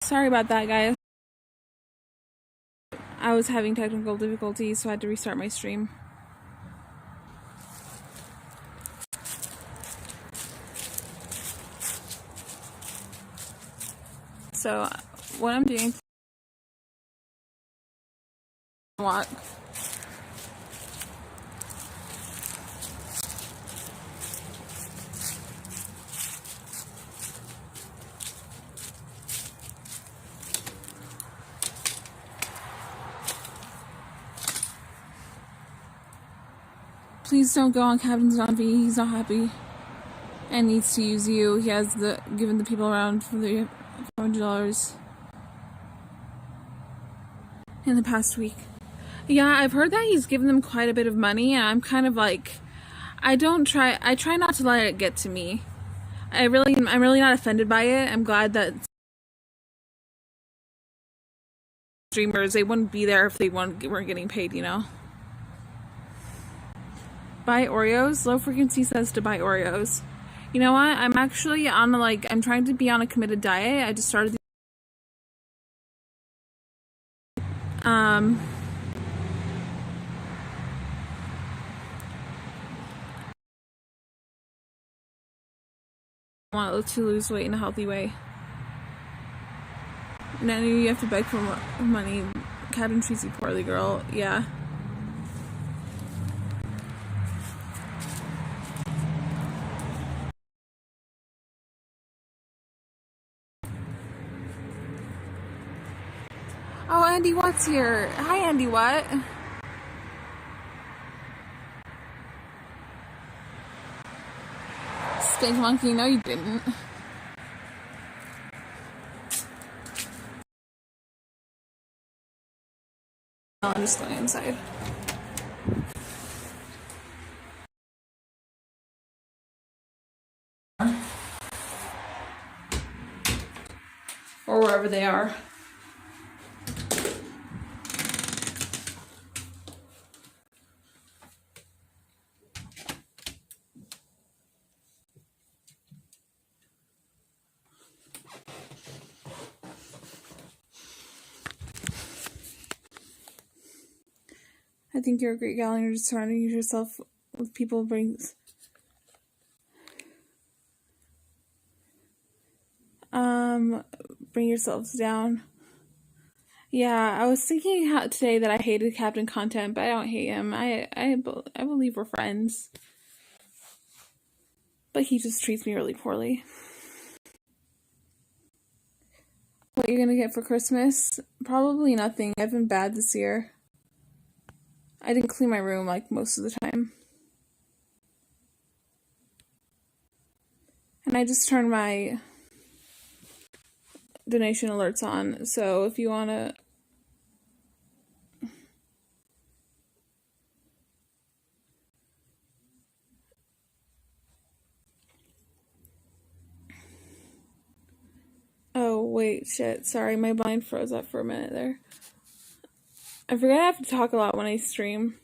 Sorry about that, guys. I was having technical difficulties, so I had to restart my stream. So, what I'm doing is walk. Please don't go on Captain's Zombie. He's not happy and needs to use you. He has given the people around for the $400 in the past week. Yeah, I've heard that he's given them quite a bit of money, and I'm kind of like, I try not to let it get to me. I'm really not offended by it. I'm glad that streamers, they wouldn't be there if they weren't getting paid, you know? Buy Oreos? Low frequency says to buy Oreos. You know what? I'm actually on I'm trying to be on a committed diet. I just started I want to lose weight in a healthy way. Now you have to beg for money. Captain treats you poorly, girl. Yeah. Oh, Andy Watt's here. Hi, Andy Watt. Stink monkey. No, you didn't. No, I'm just going inside. Or wherever they are. I think you're a great gal and you're just surrounding yourself with people brings bring yourselves down. Yeah, I was thinking today that I hated Captain content, but I don't hate him. I believe we're friends. But he just treats me really poorly. What you're gonna get for Christmas? Probably nothing. I've been bad this year. I didn't clean my room like most of the time. And I just turned my donation alerts on, so if you wanna Oh wait, shit, sorry, my blind froze up for a minute there. I forget I have to talk a lot when I stream.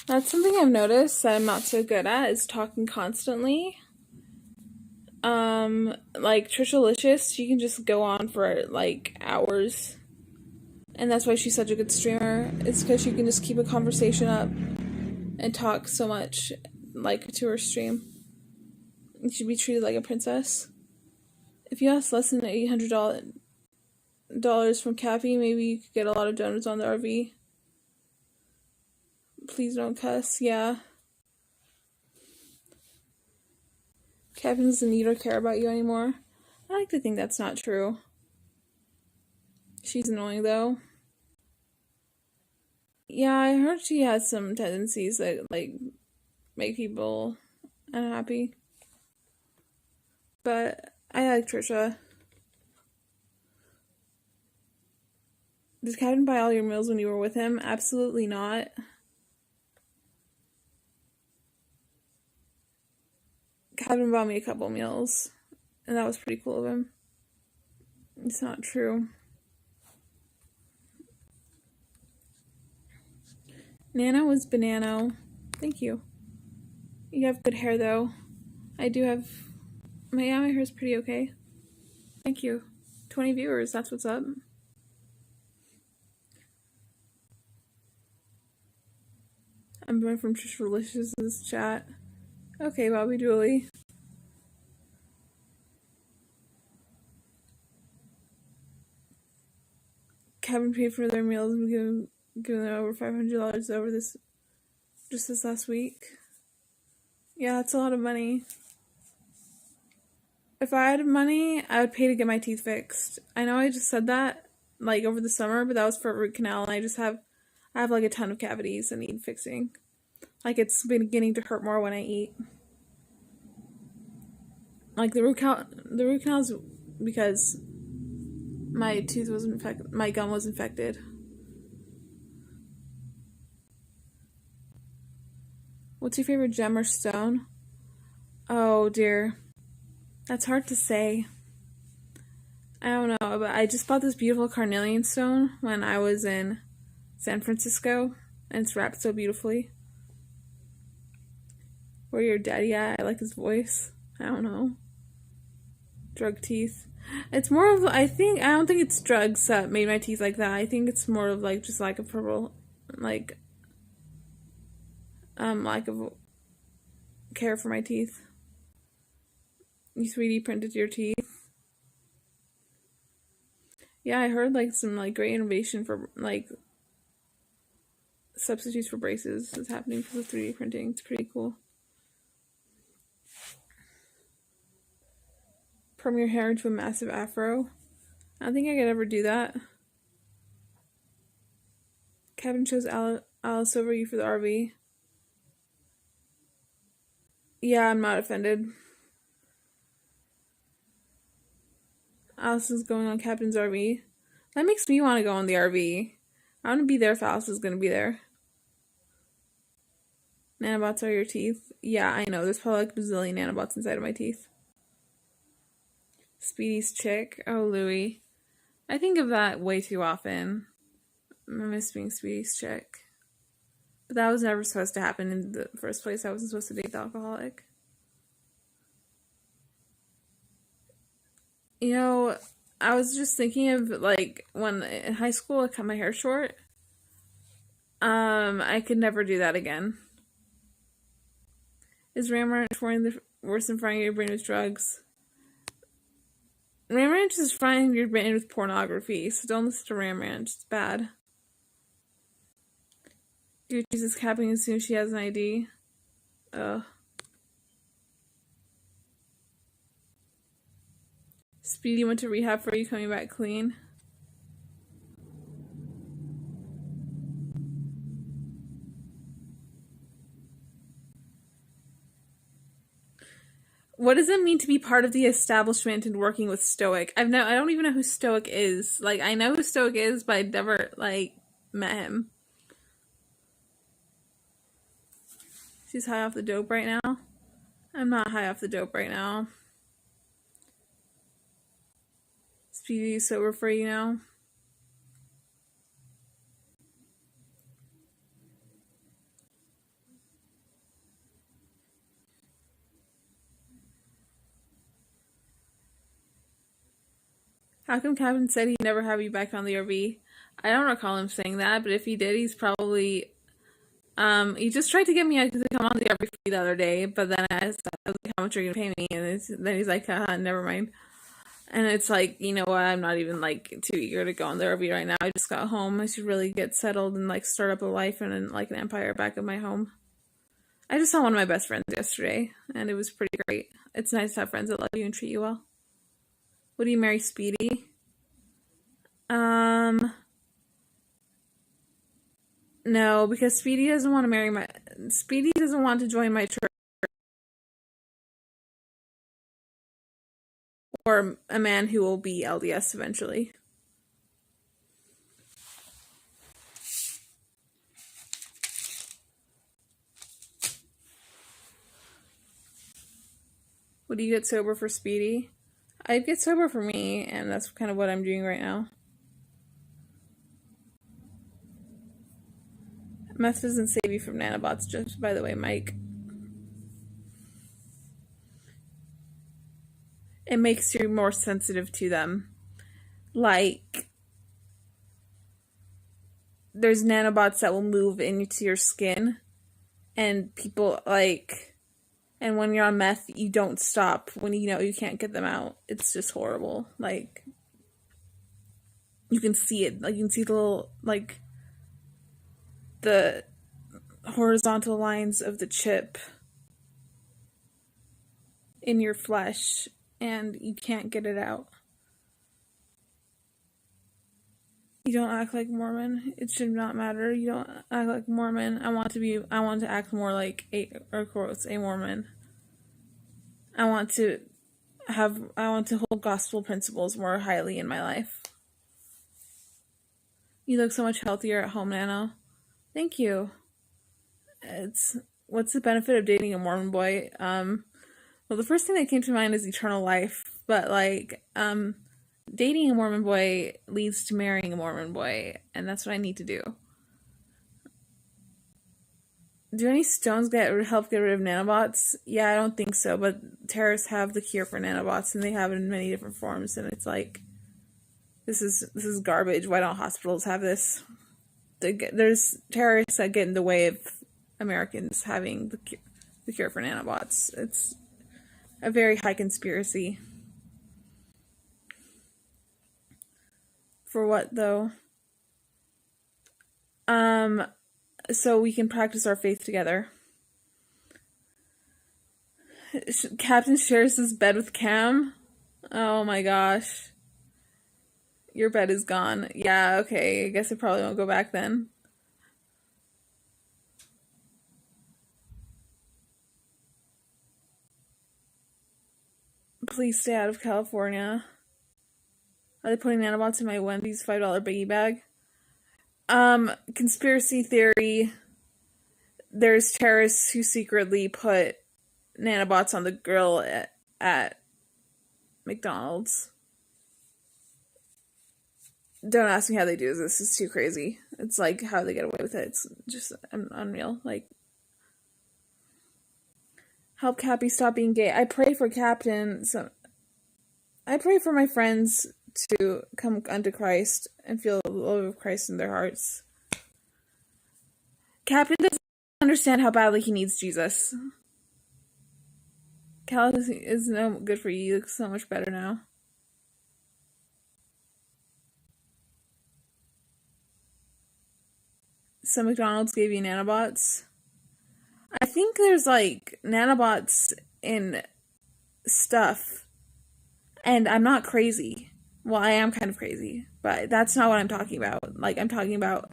That's something I've noticed that I'm not so good at, is talking constantly. Like Trishalicious, she can just go on for like hours. And that's why she's such a good streamer. It's because she can just keep a conversation up and talk so much like to her stream. You should be treated like a princess. If you ask less than $800 from Cappy, maybe you could get a lot of donuts on the RV. Please don't cuss, yeah. Cappy doesn't need or care about you anymore. I like to think that's not true. She's annoying though. Yeah, I heard she has some tendencies that like make people unhappy. But I like Trisha. Did Captain buy all your meals when you were with him? Absolutely not. Captain bought me a couple meals, and that was pretty cool of him. It's not true. Nana was banana. Thank you. You have good hair though. I do have my hair is pretty okay. Thank you. 20 viewers, that's what's up. I'm going from Trishalicious's chat. Okay, Bobby Dooley. Kevin paid for their meals and given them over $500 over this last week. Yeah, that's a lot of money. If I had money, I would pay to get my teeth fixed. I know I just said that, like, over the summer, but that was for a root canal, and I have, like, a ton of cavities that need fixing. Like, it's beginning to hurt more when I eat. Like, the root canal's because my tooth was infected, my gum was infected. What's your favorite gem or stone? Oh, dear. That's hard to say. I don't know, but I just bought this beautiful carnelian stone when I was in San Francisco, and it's wrapped so beautifully. Where your daddy at? I like his voice. I don't know. Drug teeth. It's more of, I don't think it's drugs that made my teeth like that. I think it's more of, like, just lack of lack of care for my teeth. You 3D printed your teeth. Yeah, I heard, like, some, like, great innovation for, like, substitutes for braces is happening because of 3D printing. It's pretty cool. Perm your hair into a massive afro. I don't think I could ever do that. Kevin chose Alice over you for the RV. Yeah, I'm not offended. Alice is going on Captain's RV. That makes me want to go on the RV. I want to be there if Alice is going to be there. Nanobots are your teeth. Yeah, I know. There's probably like a bazillion nanobots inside of my teeth. Speedy's chick. Oh, Louie. I think of that way too often. I miss being Speedy's chick. But that was never supposed to happen in the first place. I wasn't supposed to date the alcoholic. You know, I was just thinking of, like, when in high school I cut my hair short. I could never do that again. Is Ram Ranch worse than frying your brain with drugs? Ram Ranch is frying your brain with pornography, so don't listen to Ram Ranch. It's bad. Dude, Jesus capping as soon as she has an ID. Ugh. Speedy went to rehab for you coming back clean. What does it mean to be part of the establishment and working with Stoic? I don't even know who Stoic is. Like, I know who Stoic is, but I've never, like, met him. She's high off the dope right now. I'm not high off the dope right now. Speedy sober for you now. How come Kevin said he'd never have you back on the RV? I don't recall him saying that, but if he did, he's probably... he just tried to get me to come on the RV the other day, but then I was like, how much are you going to pay me? And then he's like, never mind. And it's like, you know what, I'm not even, like, too eager to go on the RV right now. I just got home. I should really get settled and, like, start up a life and, like, an empire back at my home. I just saw one of my best friends yesterday, and it was pretty great. It's nice to have friends that love you and treat you well. Would you marry Speedy? No, because Speedy doesn't want to join my church. Or a man who will be LDS eventually. Would you get sober for Speedy? I'd get sober for me, and that's kind of what I'm doing right now. Meth doesn't save you from nanobots, just by the way, Mike. It makes you more sensitive to them. like there's nanobots that will move into your skin, and people like, and when you're on meth, you don't stop when you know you can't get them out. It's just horrible. Like, you can see it. Like, you can see the little, like, the horizontal lines of the chip in your flesh, and you can't get it out. You don't act like Mormon. It should not matter. You don't act like Mormon. I want to act more like a Mormon. I want to hold gospel principles more highly in my life. You look so much healthier at home, Nano. Thank you. What's the benefit of dating a Mormon boy? Well, the first thing that came to mind is eternal life, but like, dating a Mormon boy leads to marrying a Mormon boy, and that's what I need to do. Do any stones help get rid of nanobots? Yeah, I don't think so, but terrorists have the cure for nanobots, and they have it in many different forms, and it's like, this is garbage. Why don't hospitals have this? There's terrorists that get in the way of Americans having the cure for nanobots. It's a very high conspiracy. For what, though? So we can practice our faith together. Captain shares his bed with Cam. Oh my gosh. Your bed is gone. Yeah, okay. I guess I probably won't go back then. Please stay out of California. Are they putting nanobots in my Wendy's $5 biggie bag? Conspiracy theory. There's terrorists who secretly put nanobots on the grill at McDonald's. Don't ask me how they do this. It's too crazy. It's like how they get away with it. It's just unreal. Like, help Cappy stop being gay. I pray for Captain. So I pray for my friends to come unto Christ and feel the love of Christ in their hearts. Captain doesn't understand how badly he needs Jesus. Cal is no good for you. You look so much better now. So McDonald's gave you nanobots. I think there's like nanobots in stuff, and I'm not crazy. Well, I am kind of crazy, but that's not what I'm talking about. Like, I'm talking about,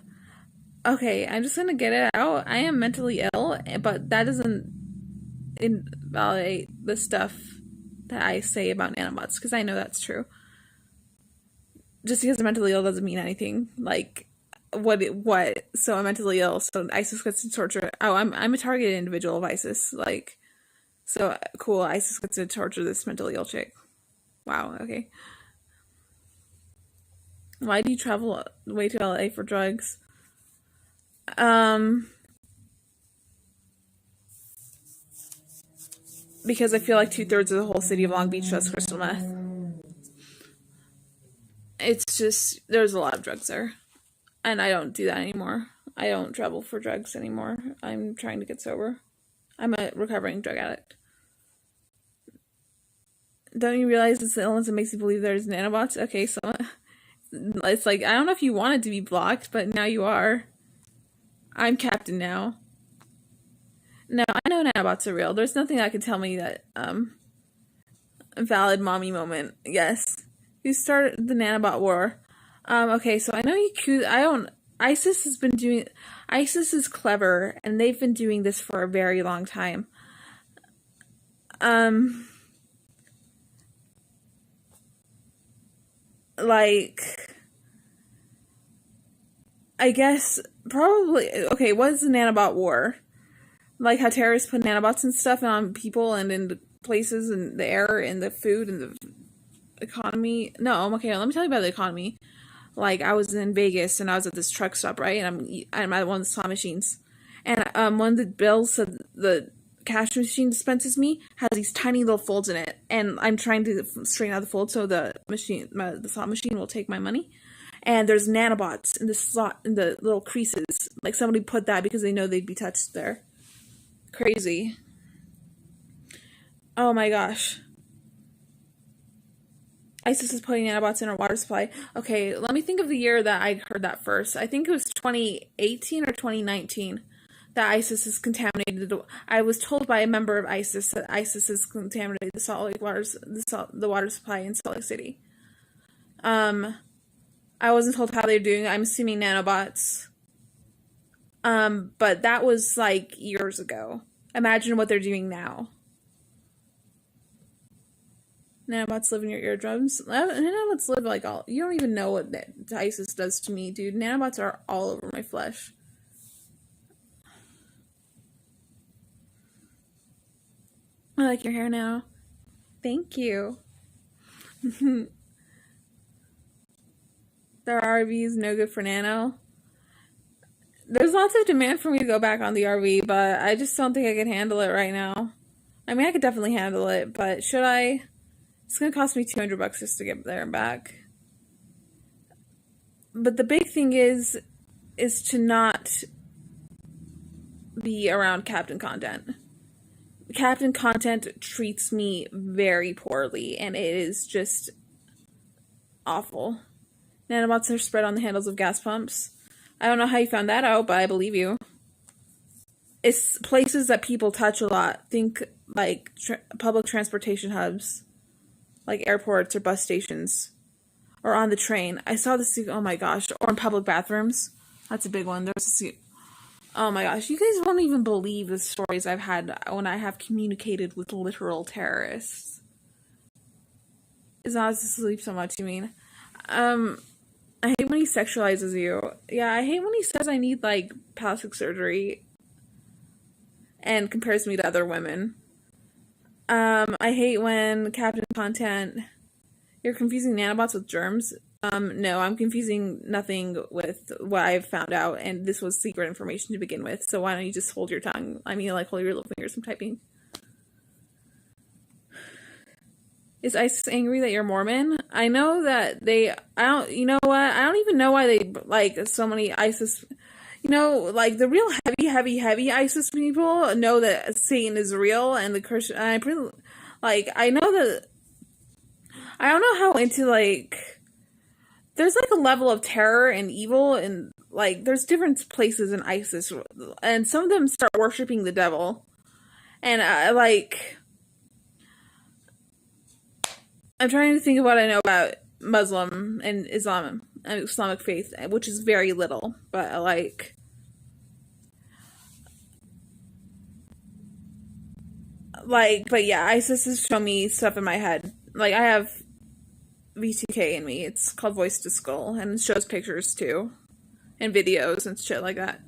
okay, I'm just gonna get it out. I am mentally ill, but that doesn't invalidate the stuff that I say about nanobots, because I know that's true. Just because I'm mentally ill doesn't mean anything. Like, what? So I'm mentally ill, so ISIS gets to torture. Oh, I'm a targeted individual of ISIS. Like, so cool, ISIS gets to torture this mentally ill chick. Wow, okay. Why do you travel way to LA for drugs? Because I feel like 2/3 of the whole city of Long Beach does crystal meth. It's just, there's a lot of drugs there. And I don't do that anymore. I don't travel for drugs anymore. I'm trying to get sober. I'm a recovering drug addict. Don't you realize it's the illness that makes you believe there's nanobots? Okay, so it's like, I don't know if you wanted to be blocked, but now you are. I'm captain now. No, I know nanobots are real. There's nothing that could tell me that, a valid mommy moment. Yes. Who started the nanobot war? Okay, so I know ISIS is clever, and they've been doing this for a very long time. Like, I guess, probably, okay, what is the nanobot war? Like how terrorists put nanobots and stuff on people and in the places and the air and the food and the economy. No, okay, let me tell you about the economy. Like, I was in Vegas and I was at this truck stop, right? And I'm at one of the slot machines. And one of the bills said the cash machine dispenses me has these tiny little folds in it, and I'm trying to straighten out the folds so the slot machine will take my money. And there's nanobots in the slot, in the little creases. Like somebody put that because they know they'd be touched there. Crazy. Oh my gosh. ISIS is putting nanobots in our water supply. Okay, let me think of the year that I heard that first. I think it was 2018 or 2019 that ISIS has contaminated. I was told by a member of ISIS that ISIS has contaminated the Salt Lake waters, the water supply in Salt Lake City. I wasn't told how they're doing. I'm assuming nanobots. But that was like years ago. Imagine what they're doing now. Nanobots live in your eardrums. Nanobots live like all. You don't even know what ISIS does to me, dude. Nanobots are all over my flesh. I like your hair now. Thank you. The RV's no good for Nano. There's lots of demand for me to go back on the RV, but I just don't think I can handle it right now. I mean, I could definitely handle it, but should I? It's gonna cost me $200 just to get there and back. But the big thing is to not be around Captain Content. Captain Content treats me very poorly, and it is just awful. Nanobots are spread on the handles of gas pumps. I don't know how you found that out, but I believe you. It's places that people touch a lot. Think like public transportation hubs, like airports or bus stations, or on the train. I saw this, oh my gosh, or in public bathrooms. That's a big one. Oh my gosh, you guys won't even believe the stories I've had when I have communicated with literal terrorists. It's not to sleep so much, you mean? I hate when he sexualizes you. Yeah, I hate when he says I need, like, plastic surgery and compares me to other women. I hate when Captain Content... You're confusing nanobots with germs? No, I'm confusing nothing with what I've found out, and this was secret information to begin with, so why don't you just hold your tongue? I mean, like, hold your little fingers from typing. Is ISIS angry that you're Mormon? I know that you know what? I don't even know why they, like, so many ISIS, you know, like, the real heavy ISIS people know that Satan is real, and the Christian, I don't know how into, like, there's, like, a level of terror and evil, and, like, there's different places in ISIS, and some of them start worshiping the devil, and, I'm trying to think of what I know about Muslim and Islamic faith, which is very little, but but yeah, ISIS has shown me stuff in my head. Like, I have V2K in me. It's called Voice to Skull, and it shows pictures too, and videos and shit like that.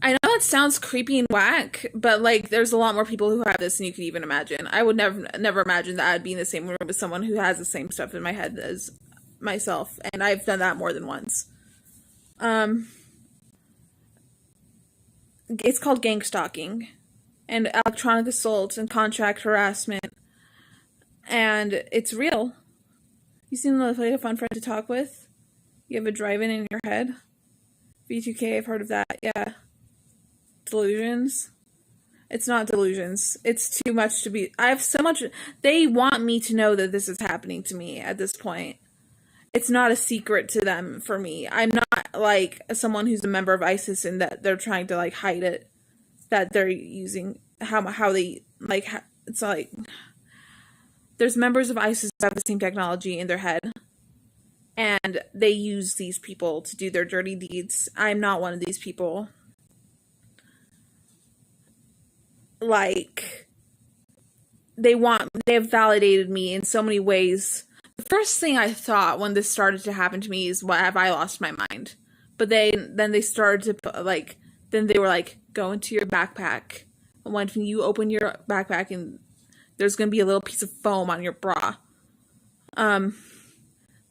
I know it sounds creepy and whack, but, like, there's a lot more people who have this than you can even imagine. I would never imagine that I'd be in the same room with someone who has the same stuff in my head as myself, and I've done that more than once. It's called gang stalking, and electronic assault, and contract harassment, and it's real. You seem like a fun friend to talk with. You have a drive-in in your head. V2K, I've heard of that, yeah. Delusions. It's not delusions. It's too much to be. I have so much. They want me to know that this is happening to me at this point. It's not a secret to them for me. I'm not like someone who's a member of ISIS and that they're trying to like hide it. That they're using how they like. It's like there's members of ISIS that have the same technology in their head, and they use these people to do their dirty deeds. I'm not one of these people. Like, they have validated me in so many ways. The first thing I thought when this started to happen to me is, what, have I lost my mind? But then they started to, then they were like, go into your backpack. And when you open your backpack, and there's going to be a little piece of foam on your bra.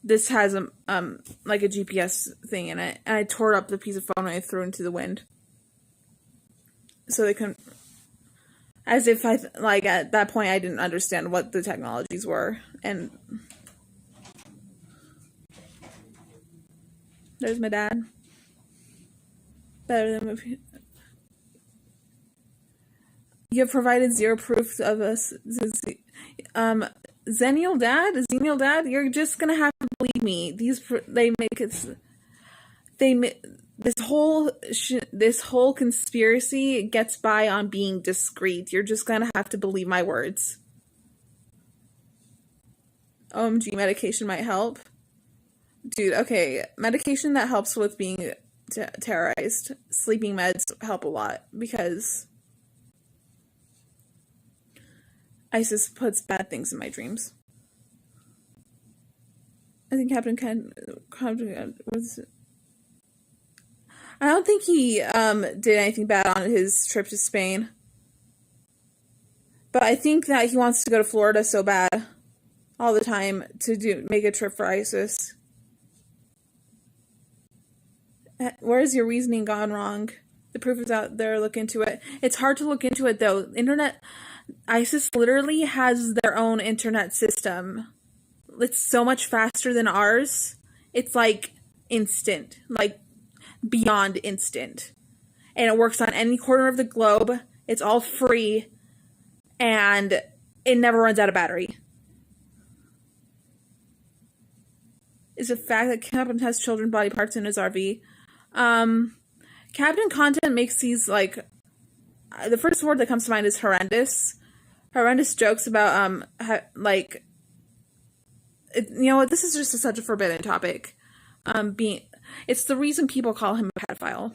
This has, like a GPS thing in it. And I tore up the piece of foam and I threw it into the wind. so they can, as if like at that point I didn't understand what the technologies were. And there's my dad. Better than movie. You have provided zero proof of us. Zenial dad, you're just gonna have to believe me. They make it. This whole conspiracy gets by on being discreet. You're just gonna have to believe my words. OMG, medication might help. Dude, okay, medication that helps with being terrorized. Sleeping meds help a lot because ISIS puts bad things in my dreams. I think Captain was. I don't think he did anything bad on his trip to Spain, but I think that he wants to go to Florida so bad all the time to make a trip for ISIS. Where's your reasoning gone wrong? The proof is out there. Look into it. It's hard to look into it though. ISIS literally has their own internet system. It's so much faster than ours. It's like instant, like beyond instant. And it works on any corner of the globe. It's all free. And it never runs out of battery. Is the fact that Captain has children body parts in his RV. Captain Content makes these, like, the first word that comes to mind is horrendous. Horrendous jokes about, this is just such a forbidden topic. It's the reason people call him a pedophile.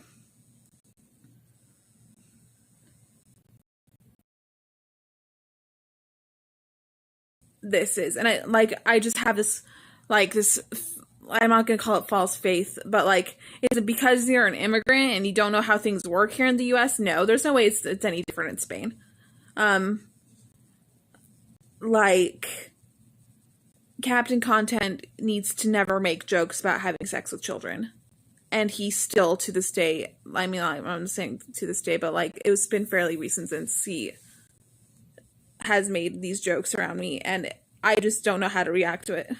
This is, and I just have this, I'm not going to call it false faith, but, is it because you're an immigrant and you don't know how things work here in the U.S.? No, there's no way it's any different in Spain. Captain Content needs to never make jokes about having sex with children. And he still, to this day, I mean, I'm saying to this day, but, it's been fairly recent since he has made these jokes around me, and I just don't know how to react to it.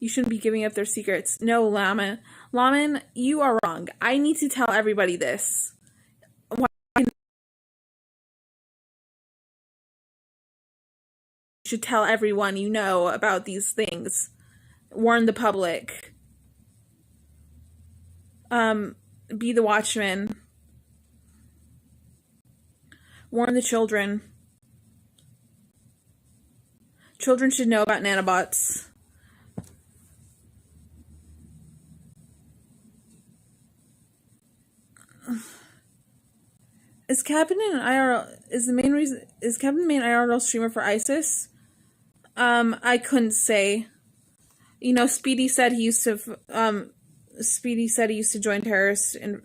You shouldn't be giving up their secrets. No, Laman, you are wrong. I need to tell everybody this. You should tell everyone you know about these things. Warn the public. Be the watchman. Warn the children. Children should know about nanobots. Is Captain the main IRL streamer for ISIS? I couldn't say. Speedy said he used to join terrorists and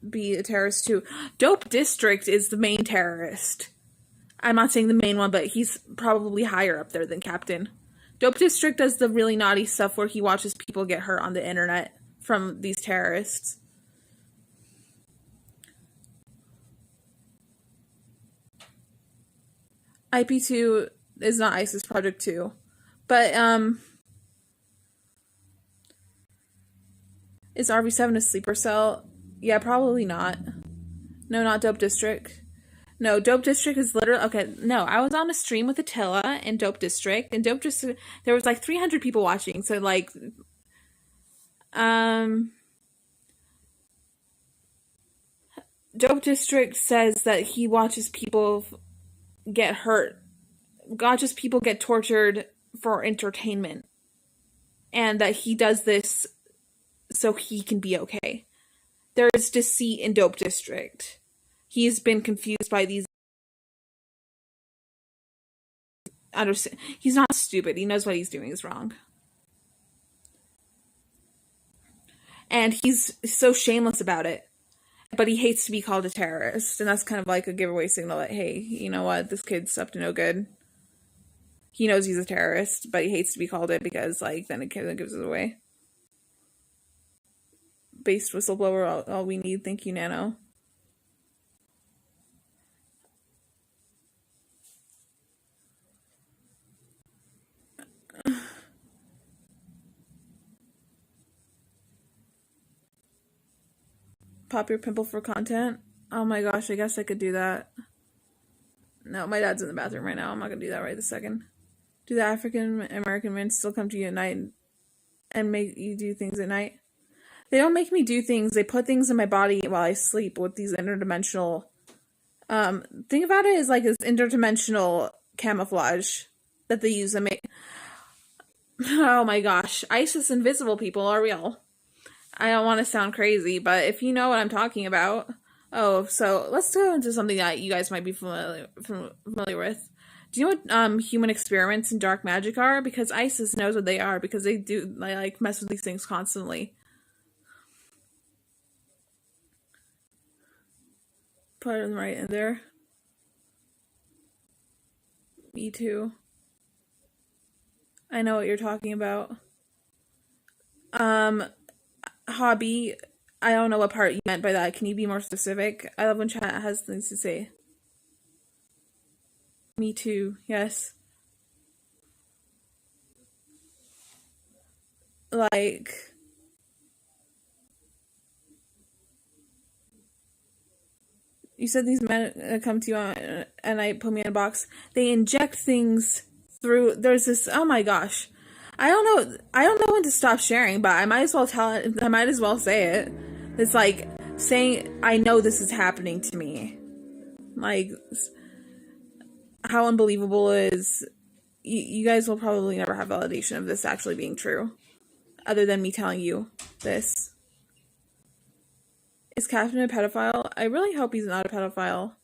be a terrorist too. Dope District is the main terrorist. I'm not saying the main one, but he's probably higher up there than Captain. Dope District does the really naughty stuff where he watches people get hurt on the internet from these terrorists. IP2 is not ISIS Project 2. But, is RV7 a sleeper cell? Yeah, probably not. No, not Dope District. No, Dope District is literally... Okay, no, I was on a stream with Attila in Dope District, and Dope District... There was 300 people watching, so Dope District says that he watches people get hurt, watches people get tortured for entertainment, and that he does this so he can be okay. There is deceit in Dope District. He's been confused by these. He's not stupid. He knows what he's doing is wrong. And he's so shameless about it. But he hates to be called a terrorist. And that's kind of like a giveaway signal that, hey, you know what? This kid's up to no good. He knows he's a terrorist, but he hates to be called it because, then it gives it away. based whistleblower, all we need. Thank you, Nano. Pop your pimple for content. Oh my gosh, I guess I could do that. No, my dad's in the bathroom right now. I'm not gonna do that right this second. Do the African American men still come to you at night and make you do things at night? They don't make me do things. They put things in my body while I sleep with these interdimensional. Think about it as like this interdimensional camouflage that they use to make. Oh my gosh, ISIS invisible people are real. I don't want to sound crazy, but if you know what I'm talking about. Oh, so let's go into something that you guys might be familiar with. Do you know what human experiments in dark magic are? Because ISIS knows what they are, because they like mess with these things constantly. Put them right in there. Me too. I know what you're talking about. Hobby. I don't know what part you meant by that. Can you be more specific? I love when chat has things to say. Me too. Yes. Like, you said these men come to you and I put me in a box. They inject things through. There's this. Oh my gosh. I don't know when to stop sharing, but I might as well tell it. I might as well say it. It's like saying, I know this is happening to me. Like, how unbelievable is. You guys will probably never have validation of this actually being true, other than me telling you this. Is Captain a pedophile? I really hope he's not a pedophile.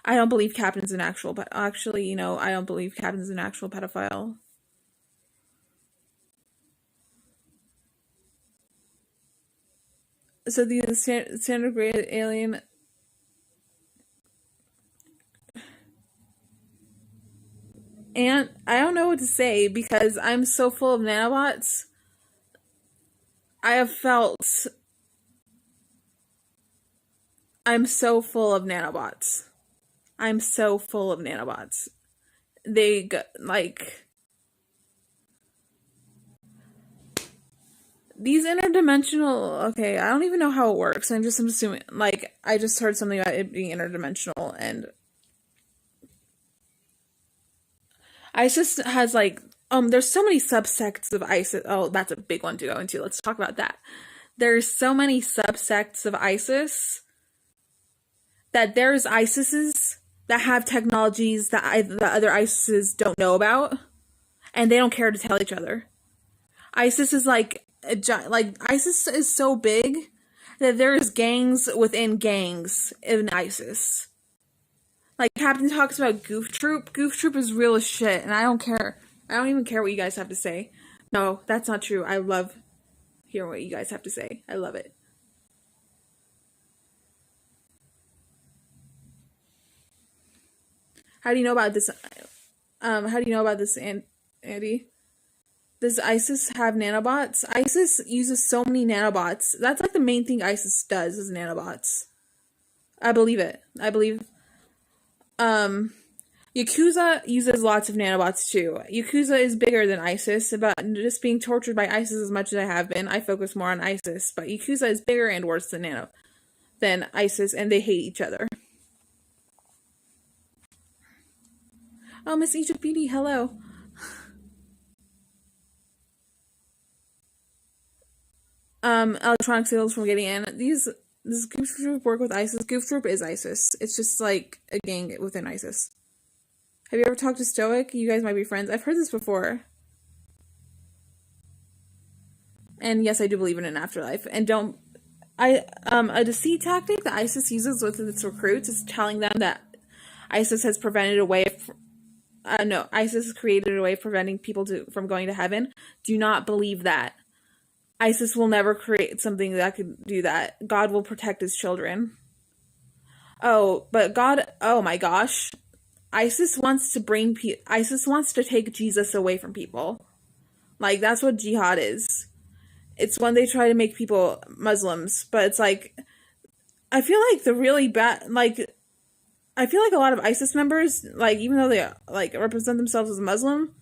I don't believe Captain's an actual. Actually, I don't believe Captain's an actual pedophile. So the standard grade alien. And I don't know what to say because I'm so full of nanobots. I have felt. I'm so full of nanobots. I'm so full of nanobots. They, like. These interdimensional. Okay, I don't even know how it works. I'm assuming. Like, I just heard something about it being interdimensional, and. ISIS has, like. There's so many subsects of ISIS. Oh, that's a big one to go into. Let's talk about that. There's so many subsects of ISIS that there's ISISes that have technologies that the other ISISes don't know about, and they don't care to tell each other. ISIS is like ISIS is so big that there's gangs within gangs in ISIS. Like, Captain talks about Goof Troop. Goof Troop is real as shit, and I don't care. I don't even care what you guys have to say. No, that's not true. I love hearing what you guys have to say. I love it. How do you know about this? How do you know about this, Andy? Does ISIS have nanobots? ISIS uses so many nanobots. That's like the main thing ISIS does is nanobots. I believe it. I believe. Yakuza uses lots of nanobots too. Yakuza is bigger than ISIS, but just being tortured by ISIS as much as I have been, I focus more on ISIS. But Yakuza is bigger and worse than ISIS, and they hate each other. Oh, Miss Egypt Beauty, hello. Electronic signals from getting in. Does Goof Troop work with ISIS? Goof Troop is ISIS. It's just like a gang within ISIS. Have you ever talked to Stoic? You guys might be friends. I've heard this before. And yes, I do believe in an afterlife. And a deceit tactic that ISIS uses with its recruits is telling them that ISIS has prevented a way of, ISIS has created a way of preventing people from going to heaven. Do not believe that. ISIS will never create something that could do that. God will protect his children. Oh, but God, oh my gosh. ISIS wants to take Jesus away from people. Like, that's what jihad is. It's when they try to make people Muslims, but it's like, I feel like the really bad, like, I feel like a lot of ISIS members, like, even though they, like, represent themselves as Muslim,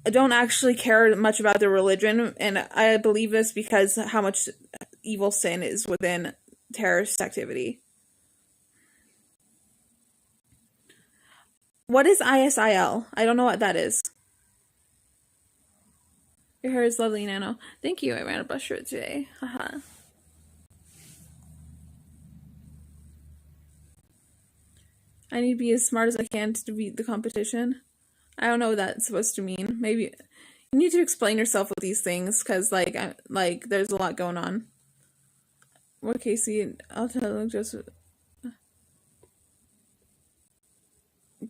don't actually care much about their religion, and I believe this because how much evil sin is within terrorist activity. What is ISIL? I don't know what that is. Your hair is lovely, Nano. Thank you. I ran a bus shirt today. Haha. I need to be as smart as I can to beat the competition. I don't know what that's supposed to mean. Maybe you need to explain yourself with these things, because like there's a lot going on. What Casey? I'll tell them just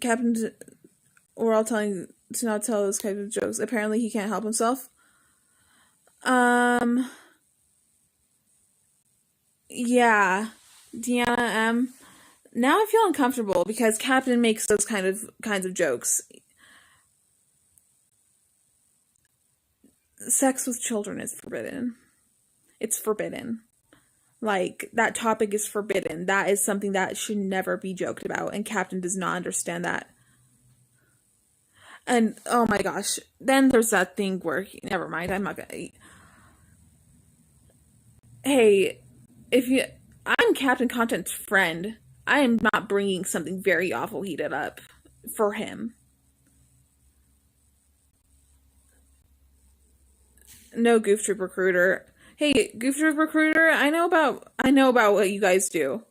Captain. We're all telling to not tell those kinds of jokes. Apparently, he can't help himself. Yeah, Deanna M. Now I feel uncomfortable because Captain makes those kinds of jokes. Sex with children is forbidden. It's forbidden. Like, that topic is forbidden. That is something that should never be joked about, and Captain does not understand that. And, oh my gosh, then there's that thing where, never mind, I'm not gonna... Hey, I'm Captain Content's friend. I am not bringing something very awful heated up for him. No, Goof Troop Recruiter. Hey, Goof Troop Recruiter, I know about what you guys do.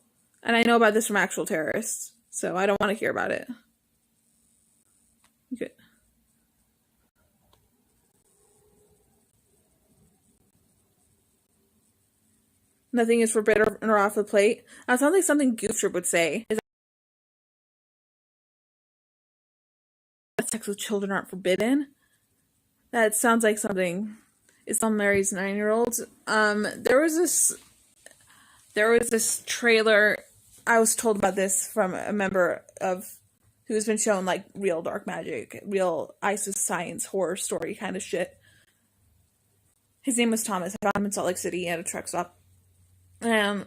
And I know about this from actual terrorists. So I don't want to hear about it. Okay. Nothing is forbidden or off the plate. That sounds like something Goof Troop would say. Is that sex with children aren't forbidden? That sounds like something Islam marries 9-year-olds. There was this trailer. I was told about this from a member of who's been shown like real dark magic, real ISIS science horror story kind of shit. His name was Thomas. I found him in Salt Lake City at a truck stop, and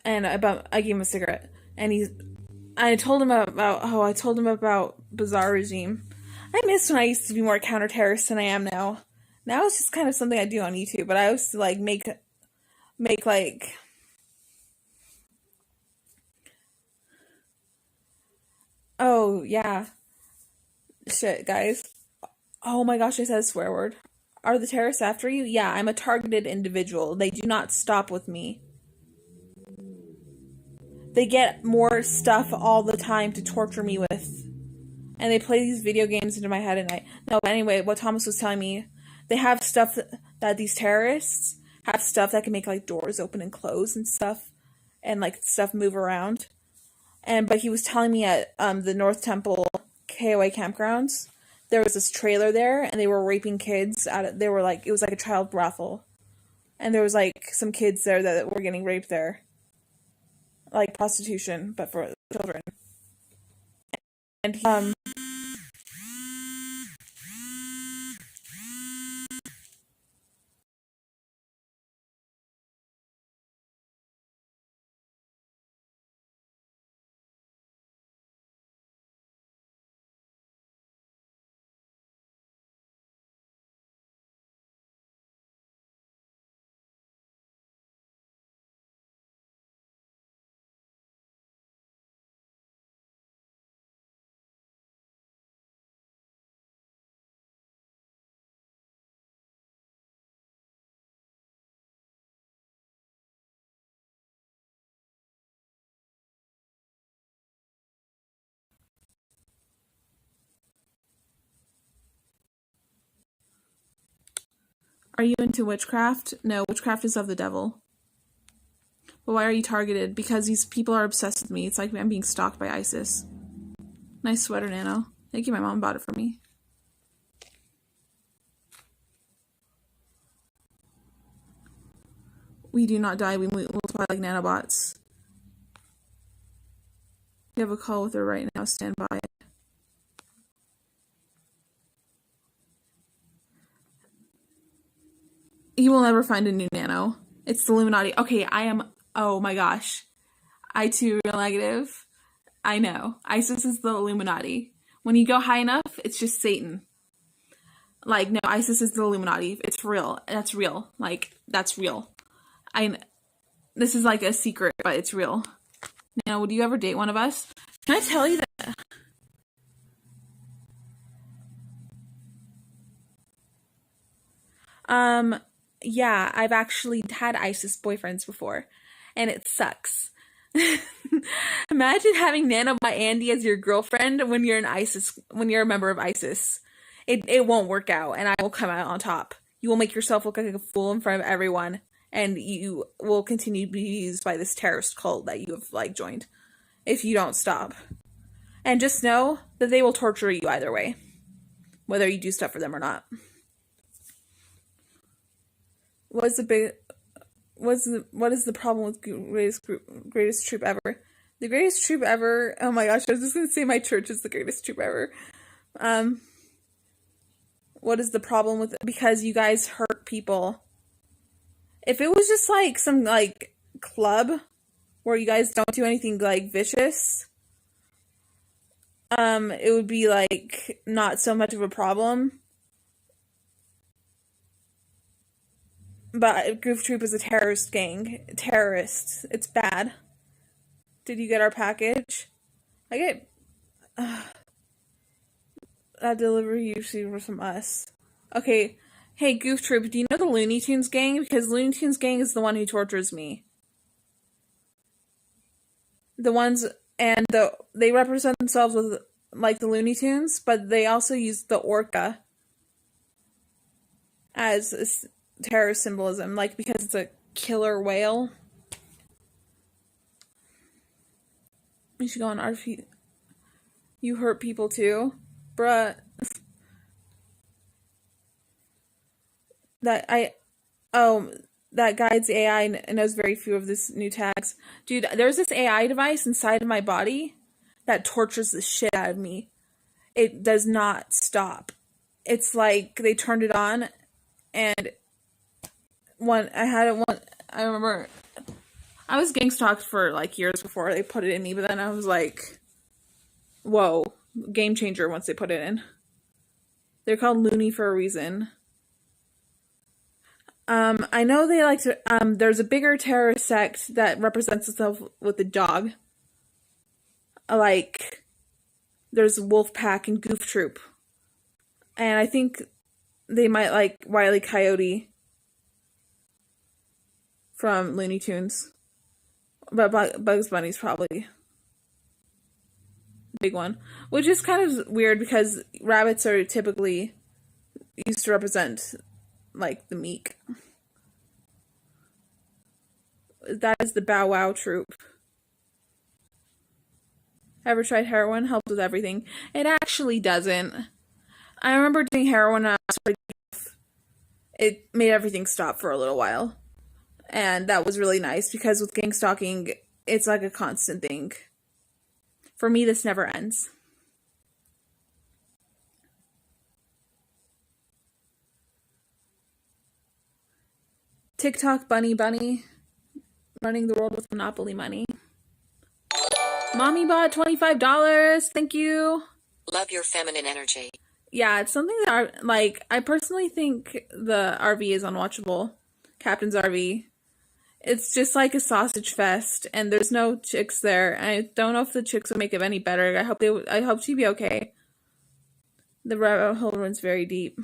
I gave him a cigarette, and I told him about Bizarre Regime. I miss when I used to be more counter-terrorist than I am now. Now it's just kind of something I do on YouTube, but I used to like make like oh yeah. Shit, guys. Oh my gosh, I said a swear word. Are the terrorists after you? Yeah, I'm a targeted individual. They do not stop with me. They get more stuff all the time to torture me with. And they play these video games into my head at night. No, but anyway, what Thomas was telling me, they have stuff that these terrorists have stuff that can make like doors open and close and stuff, and like stuff move around. But he was telling me at the North Temple KOA campgrounds, there was this trailer there, and they were raping kids. They were like, it was like a child brothel, and there was like some kids there that were getting raped there, like prostitution, but for children. And are you into witchcraft? No, witchcraft is of the devil. But why are you targeted? Because these people are obsessed with me. It's like I'm being stalked by ISIS. Nice sweater, Nano. Thank you, my mom bought it for me. We do not die, we multiply like nanobots. You have a call with her right now, stand by. You will never find a new nano. It's the Illuminati. Okay, oh my gosh. I too real negative. I know. ISIS is the Illuminati. When you go high enough, it's just Satan. Like, no, ISIS is the Illuminati. It's real. That's real. Like, that's real. This is like a secret, but it's real. Now, would you ever date one of us? Can I tell you that? Yeah, I've actually had ISIS boyfriends before, and it sucks. Imagine having NanobotAndy as your girlfriend when you're a member of ISIS. It won't work out, and I will come out on top. You will make yourself look like a fool in front of everyone, and you will continue to be used by this terrorist cult that you have, like, joined if you don't stop. And just know that they will torture you either way, whether you do stuff for them or not. What is the problem with greatest troop ever? The greatest troop ever. Oh my gosh, I was just gonna say my church is the greatest troop ever. What is the problem with it? Because you guys hurt people. If it was just like some like club where you guys don't do anything like vicious, it would be like not so much of a problem. But Goof Troop is a terrorist gang. Terrorists. It's bad. Did you get our package? I get... that delivery usually was from us. Okay. Hey, Goof Troop, do you know the Looney Tunes gang? Because Looney Tunes gang is the one who tortures me. The ones... And they represent themselves with, like, the Looney Tunes, but they also use the orca as terrorist symbolism, like, because it's a killer whale. You should go on RP. You hurt people too, bruh. That guide's AI knows very few of this new tags. Dude, there's this AI device inside of my body that tortures the shit out of me. It does not stop. It's like they turned it on, and I remember I was gang stalked for like years before they put it in me, but then I was like, whoa, game changer once they put it in. They're called Looney for a reason. I know they like to, there's a bigger terrorist sect that represents itself with the dog. Like, there's Wolfpack and Goof Troop. And I think they might like Wile E. Coyote from Looney Tunes. But Bugs Bunny's probably the big one. Which is kind of weird because rabbits are typically used to represent, like, the meek. That is the Bow Wow troop. Ever tried heroin? Helps with everything. It actually doesn't. I remember doing heroin when I was it made everything stop for a little while. And that was really nice because with gang stalking, it's like a constant thing. For me, this never ends. TikTok bunny running the world with Monopoly money. Mommy bought $25. Thank you. Love your feminine energy. Yeah, it's something that I personally think the RV is unwatchable. Captain's RV. It's just like a sausage fest, and there's no chicks there. I don't know if the chicks will make it any better. I hope she'd be okay. The rabbit hole runs very deep.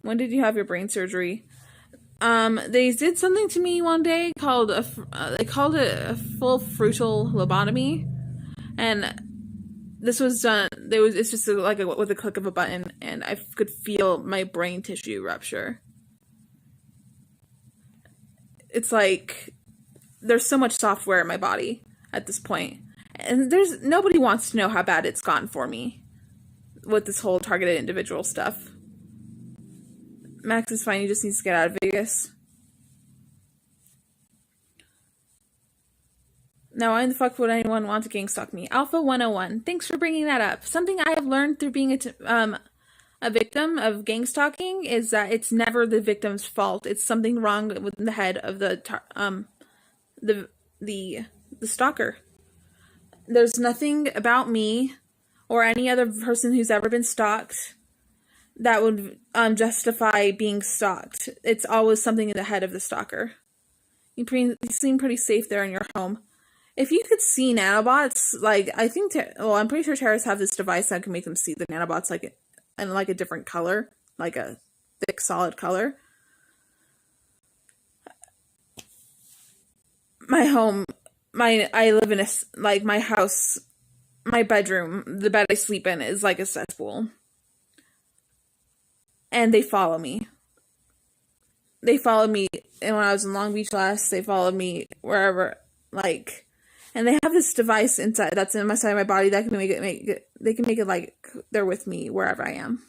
When did you have your brain surgery? They did something to me one day called they called it a full frontal lobotomy, and this was done. It's just like with a click of a button, and I could feel my brain tissue rupture. It's like there's so much software in my body at this point, and nobody wants to know how bad it's gotten for me with this whole targeted individual stuff. Max is fine, he just needs to get out of Vegas. Now, why in the fuck would anyone want to gang stalk me? Alpha 101, thanks for bringing that up. Something I have learned through being a victim of gang stalking is that it's never the victim's fault. It's something wrong with the head of the the stalker. There's nothing about me or any other person who's ever been stalked that would justify being stalked. It's always something in the head of the stalker. You seem pretty safe there in your home. If you could see nanobots, like, I think, I'm pretty sure terrorists have this device that can make them see the nanobots, like, in, like, a different color, like a thick, solid color. My home, I live in my house, my bedroom, the bed I sleep in is like a cesspool. And they follow me. They followed me, and when I was in Long Beach last, they followed me wherever, like, and they have this device inside that's inside my body that can make it they can make it like they're with me wherever I am.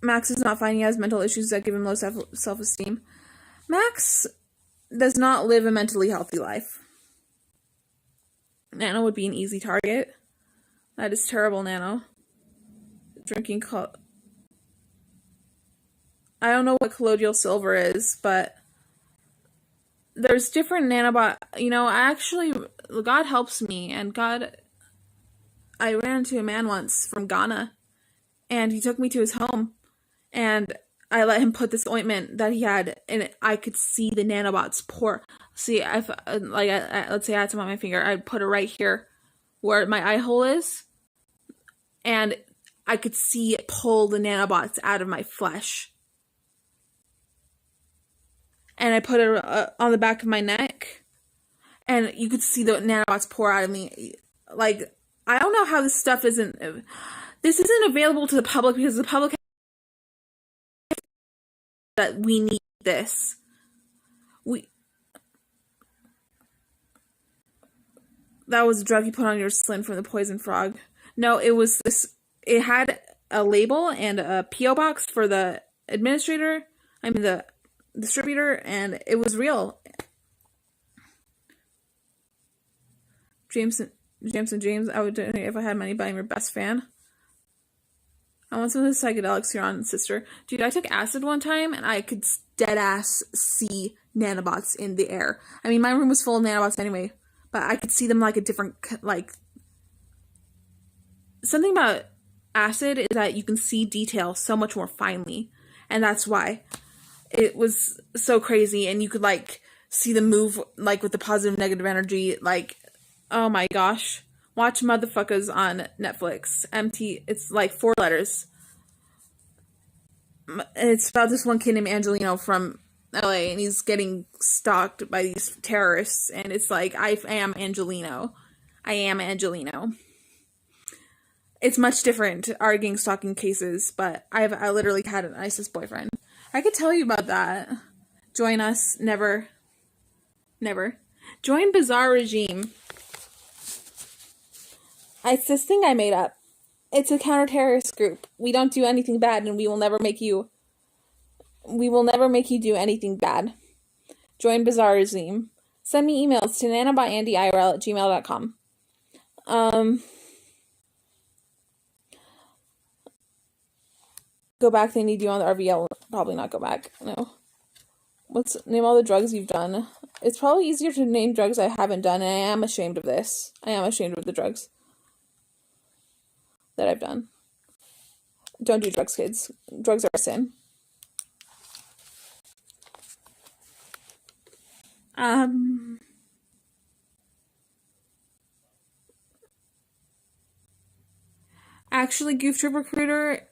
Max is not finding he has mental issues that give him low self-esteem. Max does not live a mentally healthy life. Nano would be an easy target. That is terrible, Nano. Drinking I don't know what colloidal silver is, but there's different nanobot. God helps me, and I ran into a man once from Ghana, and he took me to his home, and I let him put this ointment that he had, and I could see the nanobots pour. See, let's say I had some on my finger, I'd put it right here where my eye hole is, and I could see it pull the nanobots out of my flesh. And I put it on the back of my neck, and you could see the nanobots pour out of me. Like, I don't know how this isn't available to the public, because the public that we need this. That was a drug you put on your skin from the poison frog. No, it was this. It had a label and a P.O. box for the the distributor, and it was real. James, I would donate if I had money, but I'm your best fan. I want some of the psychedelics you're on, sister. Dude, I took acid one time, and I could dead ass see nanobots in the air. I mean, my room was full of nanobots anyway, but I could see them like a different, like... Something about acid is that you can see detail so much more finely, and that's why it was so crazy, and you could, like, see them move, like, with the positive, negative energy, like, oh my gosh. Watch Motherfuckers on Netflix. It's like 4 letters. It's about this one kid named Angelino from LA, and he's getting stalked by these terrorists, and it's like, I am Angelino. It's much different, our gang stalking cases, but I literally had an ISIS boyfriend. I could tell you about that. Join us. Never. Join Bizarre Regime. It's this thing I made up. It's a counter-terrorist group. We don't do anything bad, and we will never make you do anything bad. Join Bizarre Regime. Send me emails to nanobotandyrl@gmail.com. Go back, they need you on the RVL. Probably not go back. No. Name all the drugs you've done. It's probably easier to name drugs I haven't done, and I am ashamed of this. I am ashamed of the drugs that I've done. Don't do drugs, kids. Drugs are a sin. Actually, Goof Trip Recruiter,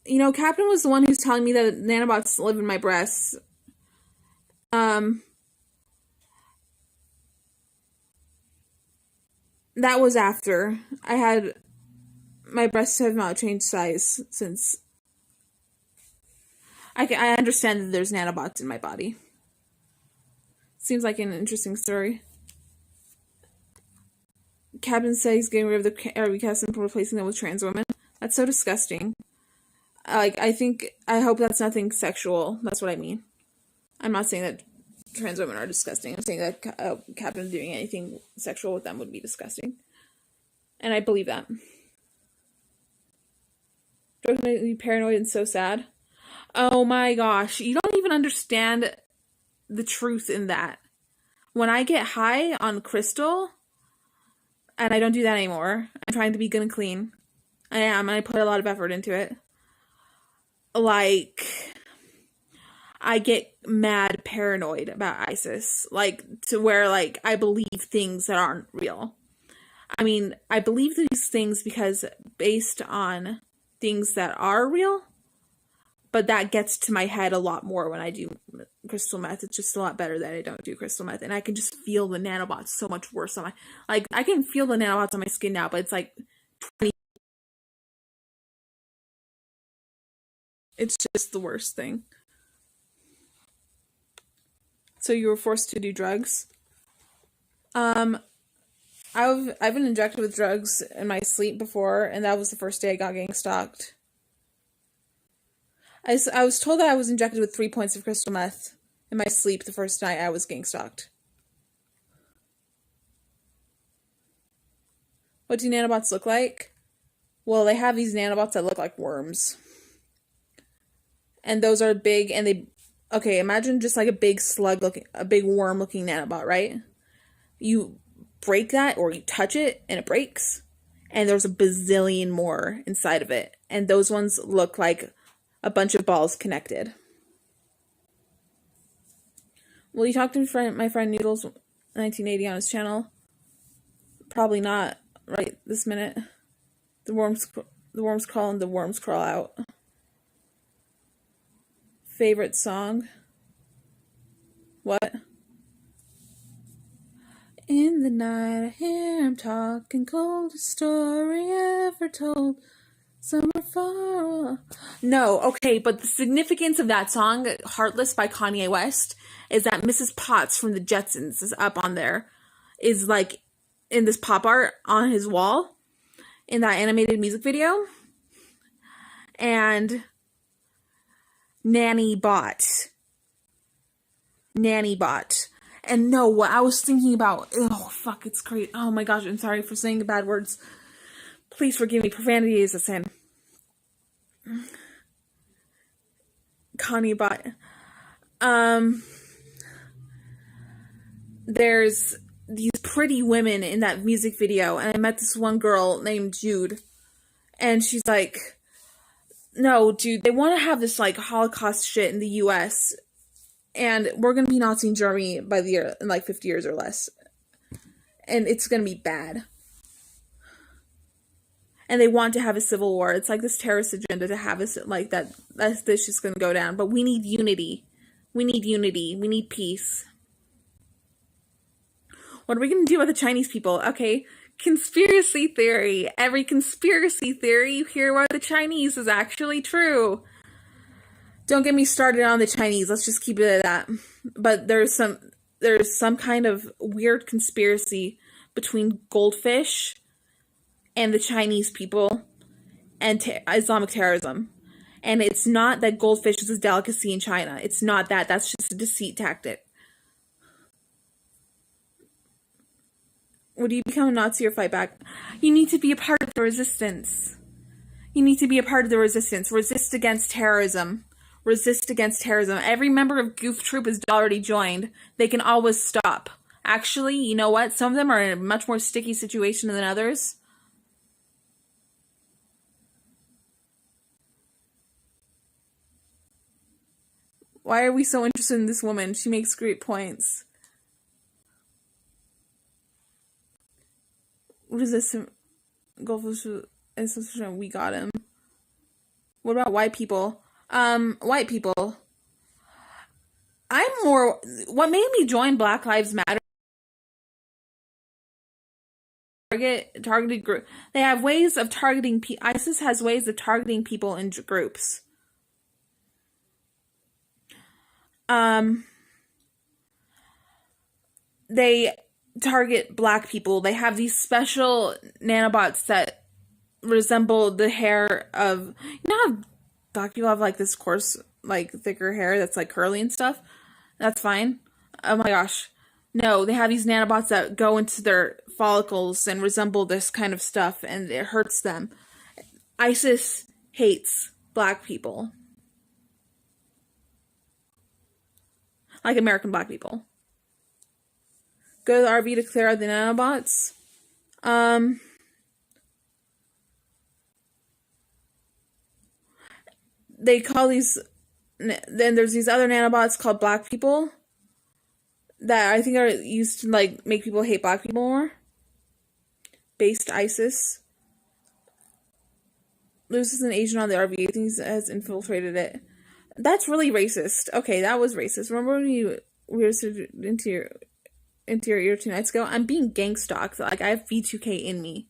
Captain was the one who's telling me that nanobots live in my breasts. That was after. My breasts have not changed size since. I understand that there's nanobots in my body. Seems like an interesting story. Captain said he's getting rid of the RV cast and replacing them with trans women. That's so disgusting. I hope that's nothing sexual. That's what I mean. I'm not saying that trans women are disgusting. I'm saying that Captain doing anything sexual with them would be disgusting. And I believe that. Drugs make me paranoid and so sad. Oh my gosh. You don't even understand the truth in that. When I get high on crystal, and I don't do that anymore. I'm trying to be good and clean. I am, and I put a lot of effort into it. Like, I get mad paranoid about ISIS. Like, to where, like, I believe things that aren't real. I mean, I believe these things because based on things that are real, but that gets to my head a lot more when I do crystal meth. It's just a lot better that I don't do crystal meth. And I can just feel the nanobots so much worse on my... Like, I can feel the nanobots on my skin now, but it's like 20... It's just the worst thing. So you were forced to do drugs? I've been injected with drugs in my sleep before, and that was the first day I got gang stalked. I was told that I was injected with 3 points of crystal meth in my sleep the first night I was gang stalked. What do nanobots look like? Well, they have these nanobots that look like worms. And those are big, and they... Okay, imagine just like a big a big worm-looking nanobot, right? You break that, or you touch it, and it breaks. And there's a bazillion more inside of it. And those ones look like a bunch of balls connected. Will you talk to my friend Noodles 1980 on his channel? Probably not right this minute. The worms crawl and the worms crawl out. Favorite song? What? In the night I hear him talking, coldest story ever told. Summer fall. No, okay, but the significance of that song, Heartless by Kanye West, is that Mrs. Potts from the Jetsons is up on there. Is like in this pop art on his wall in that animated music video. And Nanobot. And no, what I was thinking about, oh fuck, it's great. Oh my gosh, I'm sorry for saying the bad words. Please forgive me. Profanity is a sin. Nanobot. There's these pretty women in that music video, and I met this one girl named Jude, and she's like, no, dude, they want to have this like Holocaust shit in the US, and we're gonna be Nazi in Germany by the year in like 50 years or less, and it's gonna be bad. And they want to have a civil war. It's like this terrorist agenda to have us like that. This just gonna go down. But we need unity. We need unity. We need peace. What are we gonna do about the Chinese people? Okay, conspiracy theory. Every conspiracy theory you hear about the Chinese is actually true. Don't get me started on the Chinese. Let's just keep it at that. But there's some kind of weird conspiracy between goldfish and the Chinese people and Islamic terrorism. And it's not that goldfish is a delicacy in China. It's not that. That's just a deceit tactic. Would you become a Nazi or fight back? You need to be a part of the resistance. You need to be a part of the resistance. Resist against terrorism. Resist against terrorism. Every member of Goof Troop is already joined. They can always stop. Actually, you know what? Some of them are in a much more sticky situation than others. Why are we so interested in this woman? She makes great points. What is this? Goldfish, we got him. What about white people? White people. What made me join Black Lives Matter? Targeted group. They have ways of targeting. ISIS has ways of targeting people in groups. They target black people. They have these special nanobots that resemble the hair of, you know how black people have like this coarse, like thicker hair that's like curly and stuff? That's fine. Oh my gosh. No, they have these nanobots that go into their follicles and resemble this kind of stuff, and it hurts them. ISIS hates black people. Like American black people. Go to the RV to clear out the nanobots. They call these... Then there's these other nanobots called black people that I think are used to, like, make people hate black people more. Based ISIS. Lewis is an agent on the RV. I think he has infiltrated it. That's really racist. Okay, that was racist. Remember when you whispered into your ear 2 nights ago? I'm being gang stalked. Like, I have V2K in me.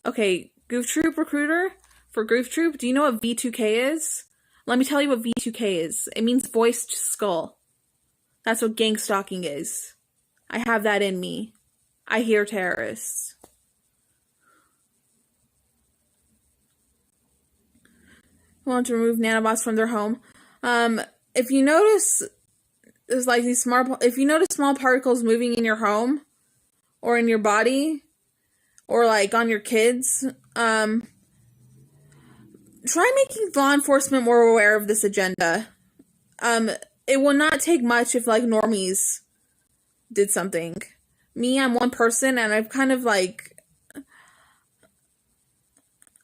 Okay, Goof Troop recruiter for Goof Troop. Do you know what V2K is? Let me tell you what V2K is. It means voiced skull. That's what gang stalking is. I have that in me. I hear terrorists. Want to remove nanobots from their home. If you notice, there's like these if you notice small particles moving in your home, or in your body, or like on your kids, try making law enforcement more aware of this agenda. It will not take much if like normies did something. Me, I'm one person, and I've kind of like,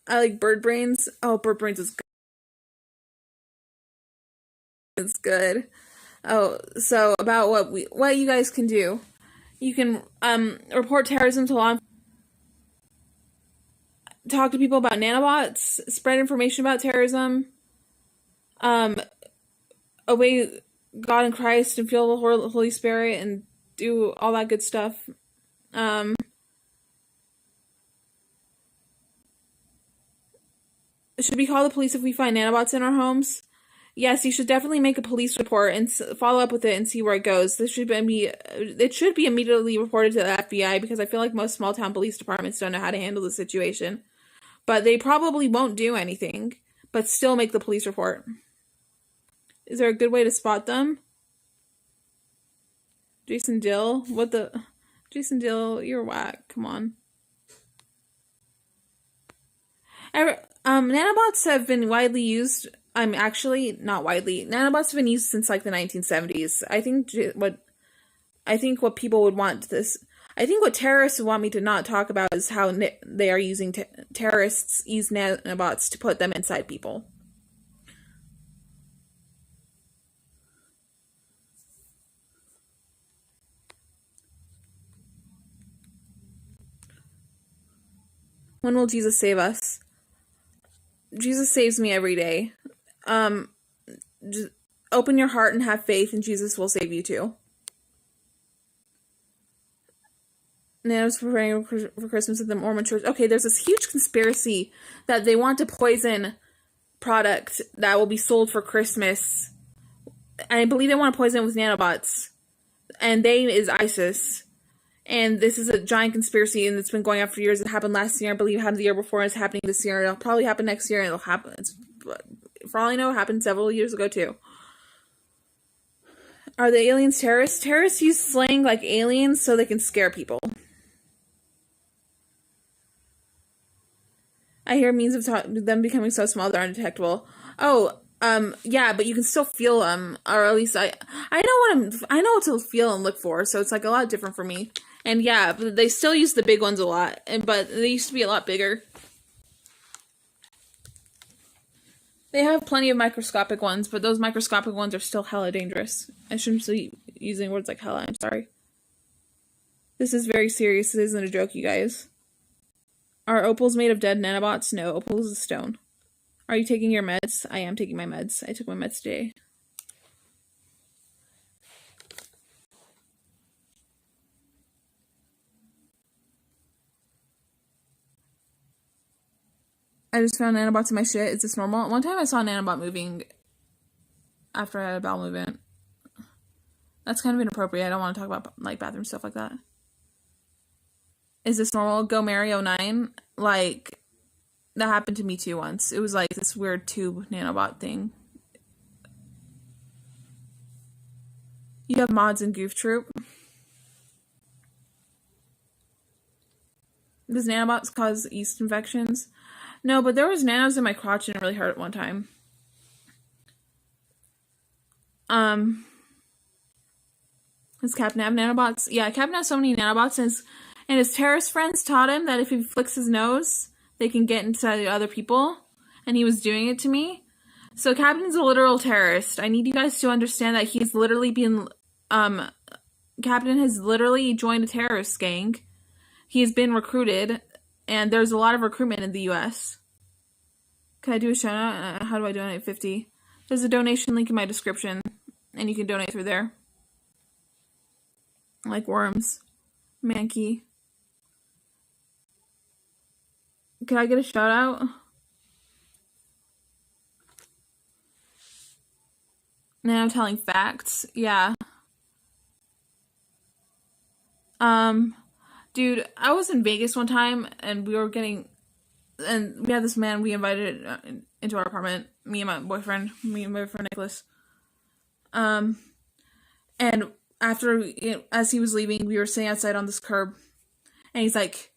I like bird brains. Oh, bird brains is good. It's good. Oh, so about what you guys can do. You can report terrorism to law enforcement. Talk to people about nanobots, spread information about terrorism, obey God and Christ and feel the Holy Spirit and do all that good stuff. Should we call the police if we find nanobots in our homes? Yes, you should definitely make a police report and follow up with it and see where it goes. It should be immediately reported to the FBI, because I feel like most small town police departments don't know how to handle the situation. But they probably won't do anything, but still make the police report. Is there a good way to spot them? Jason Dill? Jason Dill, you're whack. Come on. Nanobots have been widely used. Actually, not widely. Nanobots have been used since like the 1970s. I think what people would want this. I think what terrorists want me to not talk about is how they are using terrorists use nanobots to put them inside people. When will Jesus save us? Jesus saves me every day. Just open your heart and have faith, and Jesus will save you too. Nanos preparing for Christmas at the Mormon Church. Okay, there's this huge conspiracy that they want to poison product that will be sold for Christmas. And I believe they want to poison it with nanobots. And they is ISIS. And this is a giant conspiracy, and it's been going on for years. It happened last year. I believe it happened the year before. It's happening this year. It'll probably happen next year, and it'll happen. For all I know, it happened several years ago, too. Are the aliens terrorists? Terrorists use slang like aliens so they can scare people. I hear means of them becoming so small they're undetectable. Oh, yeah, but you can still feel them, or at least I know what to feel and look for. So it's like a lot different for me. And yeah, but they still use the big ones a lot, but they used to be a lot bigger. They have plenty of microscopic ones, but those microscopic ones are still hella dangerous. I shouldn't be using words like hella. I'm sorry. This is very serious. This isn't a joke, you guys. Are opals made of dead nanobots? No, opal is a stone. Are you taking your meds? I am taking my meds. I took my meds today. I just found nanobots in my shit. Is this normal? One time I saw a nanobot moving after I had a bowel movement. That's kind of inappropriate. I don't want to talk about like bathroom stuff like that. Is this normal? Go Mary 09. Like, that happened to me too once. It was like this weird tube nanobot thing. You have mods in Goof Troop. Does nanobots cause yeast infections? No, but there was nanos in my crotch and it really hurt at one time. Does Captain have nanobots? Yeah, Captain has so many nanobots, and his terrorist friends taught him that if he flicks his nose, they can get inside other people, and he was doing it to me. So Captain's a literal terrorist. I need you guys to understand that he's literally been, Captain has literally joined a terrorist gang. He has been recruited, and there's a lot of recruitment in the U.S. Can I do a shout out? How do I donate 50? There's a donation link in my description, and you can donate through there. Like worms. Mankey. Can I get a shout out? Now I'm telling facts. Yeah. Dude, I was in Vegas one time and we had this man we invited into our apartment. Me and my boyfriend Nicholas. And as he was leaving, we were sitting outside on this curb, and he's like,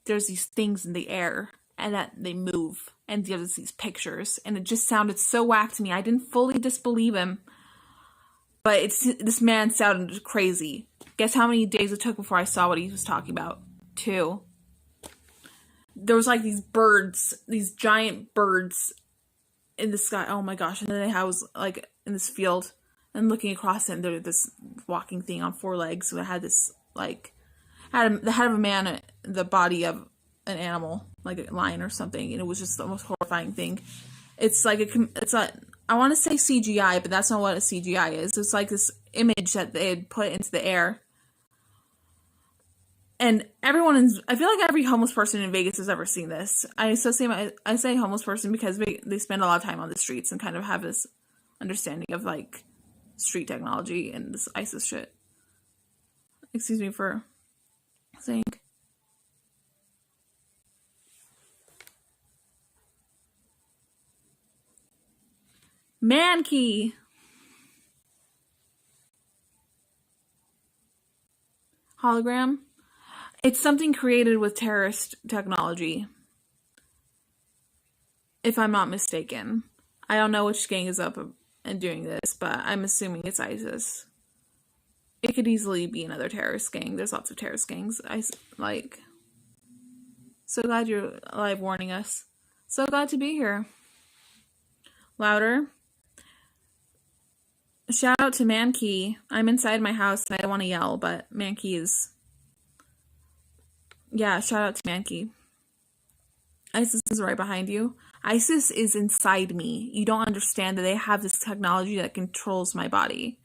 "There's these things in the air, and that they move, and there's these pictures," and it just sounded so whack to me. I didn't fully disbelieve him, but this man sounded crazy. Guess how many days it took before I saw what he was talking about? 2. There was like these birds, these giant birds in the sky. Oh my gosh! And then I was like in this field. And looking across it, and there was this walking thing on 4 legs. So it had this, had the head of a man, the body of an animal, like a lion or something. And it was just the most horrifying thing. It's like, I want to say CGI, but that's not what a CGI is. It's like this image that they had put into the air. And I feel like every homeless person in Vegas has ever seen this. I say homeless person because they spend a lot of time on the streets and kind of have this understanding of, like, street technology and this ISIS shit. Excuse me for saying. Mankey. Hologram. It's something created with terrorist technology. If I'm not mistaken. I don't know which gang is up and doing this, but I'm assuming it's ISIS. It could easily be another terrorist gang. There's lots of terrorist gangs. So glad you're live warning us. So glad to be here. Louder. Shout out to Mankey. I'm inside my house and I don't want to yell, but Mankey is... Yeah, shout out to Mankey. ISIS is right behind you. ISIS is inside me. You don't understand that they have this technology that controls my body.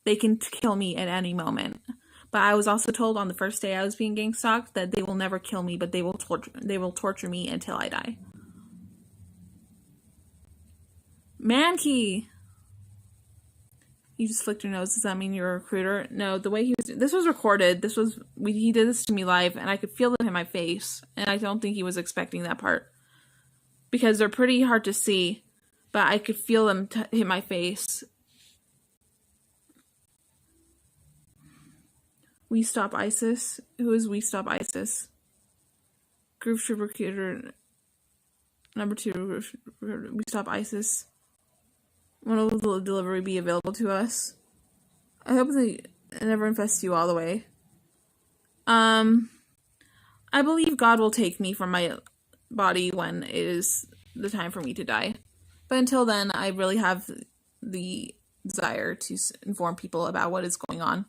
They can kill me at any moment. But I was also told on the first day I was being gang stalked that they will never kill me, but they will torture me until I die. Mankey! You just flicked your nose. Does that mean you're a recruiter? No, the way this was recorded. He did this to me live, and I could feel it in my face. And I don't think he was expecting that part. Because they're pretty hard to see, but I could feel them hit my face. We Stop ISIS? Who is We Stop ISIS? Group Troop Recruiter. Number 2, We Stop ISIS. When will the delivery be available to us? I hope it never infests you all the way. I believe God will take me from my body when it is the time for me to die. But until then, I really have the desire to inform people about what is going on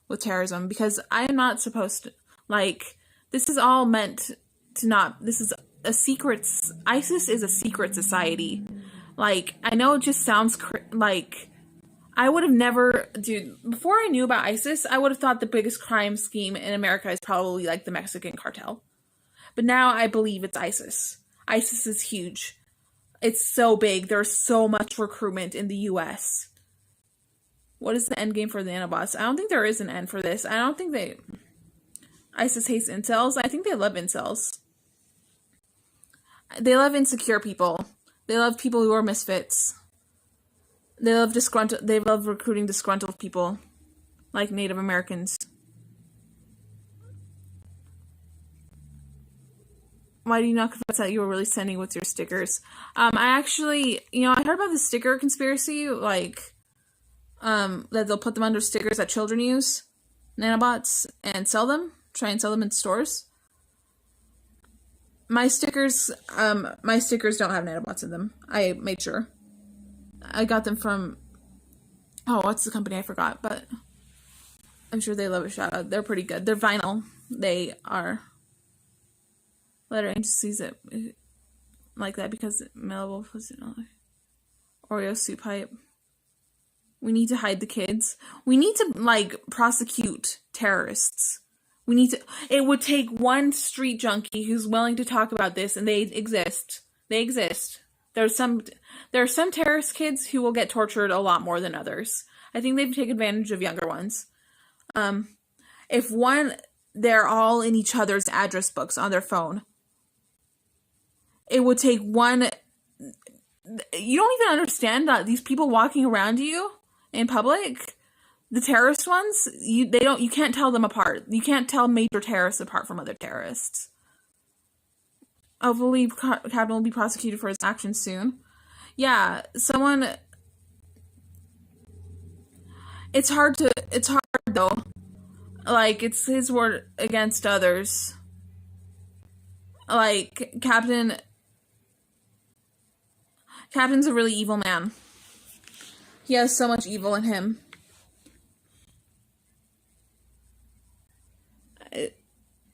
with terrorism, because I am not supposed to, this is all meant to not, this is a secret, ISIS is a secret society. I know it just sounds I would have never, dude, before I knew about ISIS, I would have thought the biggest crime scheme in America is probably the Mexican cartel. But now I believe it's ISIS. ISIS is huge. It's so big. There's so much recruitment in the US. What is the end game for the nanobots? I don't think there is an end for this. I don't think ISIS hates incels. I think they love incels. They love insecure people. They love people who are misfits. They love recruiting disgruntled people, like Native Americans. Why do you not confess that you were really sending with your stickers? I actually, I heard about the sticker conspiracy, like, that they'll put them under stickers that children use, nanobots, and try and sell them in stores. My stickers don't have nanobots in them. I made sure. I got them from, what's the company? I forgot, but I'm sure they love a shout out. They're pretty good. They're vinyl. They are. Letter Angel sees it like that because Melville was Oreo soup hype. We need to hide the kids. We need to, prosecute terrorists. It would take one street junkie who's willing to talk about this, and they exist. They exist. There are some terrorist kids who will get tortured a lot more than others. I think they take advantage of younger ones. They're all in each other's address books on their phone. It would take one. You don't even understand that these people walking around you in public, the terrorist ones, you can't tell them apart. You can't tell major terrorists apart from other terrorists. Hopefully, Captain will be prosecuted for his actions soon. Yeah, it's hard though. It's his word against others. Captain's a really evil man. He has so much evil in him.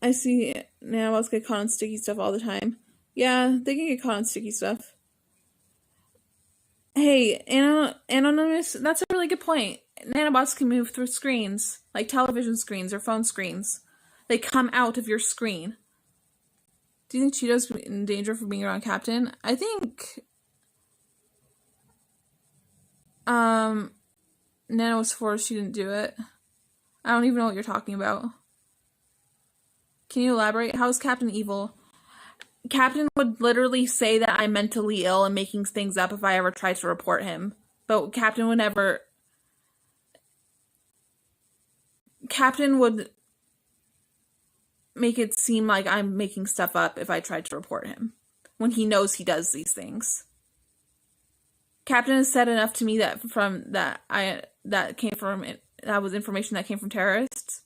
I see nanobots get caught on sticky stuff all the time. Yeah, they can get caught on sticky stuff. Hey, Anonymous, that's a really good point. Nanobots can move through screens, like television screens or phone screens. They come out of your screen. Do you think Cheeto's in danger for being around Captain? I think Nano was forced she didn't do it. I don't even know what you're talking about. Can you elaborate? How is Captain evil? Captain would literally say that I'm mentally ill and making things up if I ever tried to report him. But Captain would make it seem like I'm making stuff up if I tried to report him, when he knows he does these things. Captain has said enough to me that was information that came from terrorists.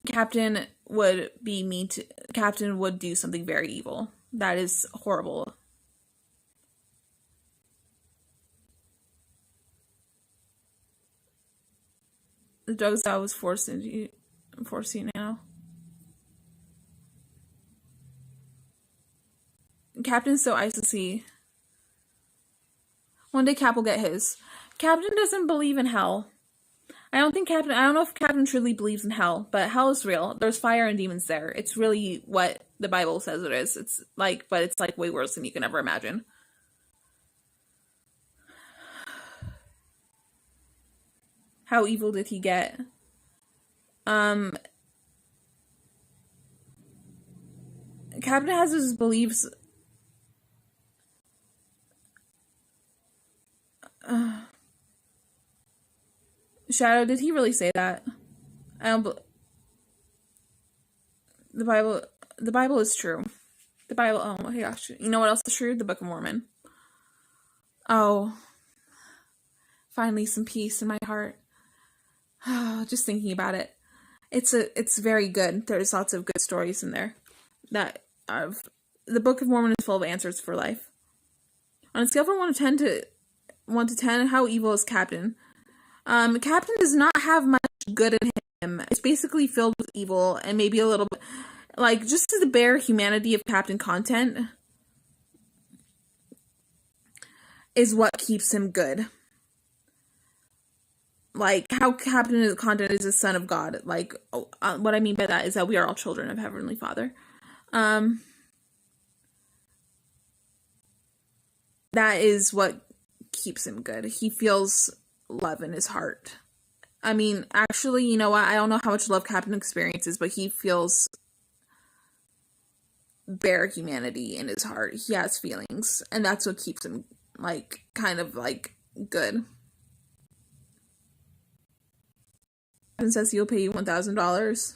Captain would do something very evil. That is horrible. The drugs that was forcing you now. Captain's so icy. One day Cap will get his. Captain doesn't believe in hell. I don't know if Captain truly believes in hell, but hell is real. There's fire and demons there. It's really what the Bible says it is. But it's way worse than you can ever imagine. How evil did he get? Captain has his beliefs. Shadow, did he really say that? I don't. The Bible is true. The Bible. Oh my gosh! You know what else is true? The Book of Mormon. Oh, finally some peace in my heart. Just thinking about it. It's very good. There's lots of good stories in there. The Book of Mormon is full of answers for life. On a scale from 1 to 10, how evil is Captain? Captain does not have much good in him. It's basically filled with evil and maybe a little bit, just the bare humanity of Captain content is what keeps him good. How Captain content is a son of God. What I mean by that is that we are all children of Heavenly Father. That is what keeps him good. He feels love in his heart. I mean, actually, you know what? I don't know how much love Captain experiences, but he feels bare humanity in his heart. He has feelings, and that's what keeps him, like, kind of, like, good. And says he'll pay you $1,000.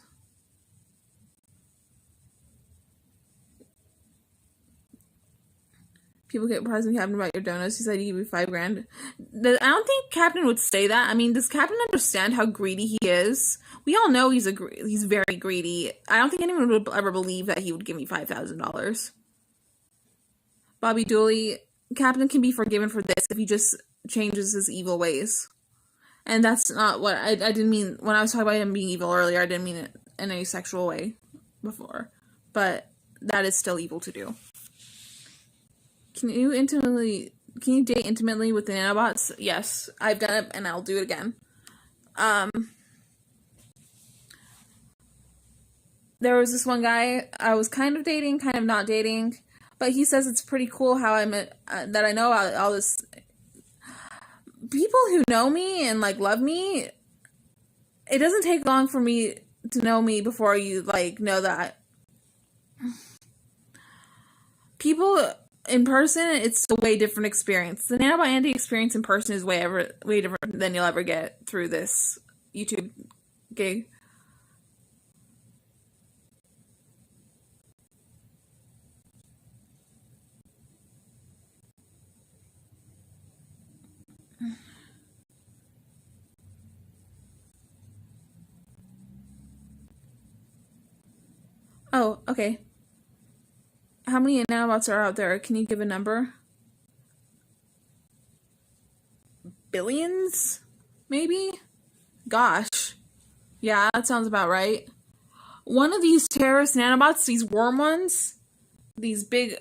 People get surprised when Captain about your donuts. He said he'd give you $5,000. I don't think Captain would say that. I mean, does Captain understand how greedy he is? We all know he's very greedy. I don't think anyone would ever believe that he would give me $5,000. Bobby Dooley, Captain can be forgiven for this if he just changes his evil ways. And that's not what I didn't mean when I was talking about him being evil earlier. I didn't mean it in a sexual way before, but that is still evil to do. Can you date intimately with the nanobots? Yes, I've done it, and I'll do it again. There was this one guy I was kind of dating, kind of not dating, but he says it's pretty cool how that I know all this. People who know me and, like, love me, it doesn't take long for me to know me before you, like, know that. People in person, it's a way different experience. The NanobotAndy experience in person is way different than you'll ever get through this YouTube gig. Oh, okay. How many nanobots are out there? Can you give a number? Billions? Maybe? Gosh. Yeah, that sounds about right. One of these terrorist nanobots, these worm ones, these big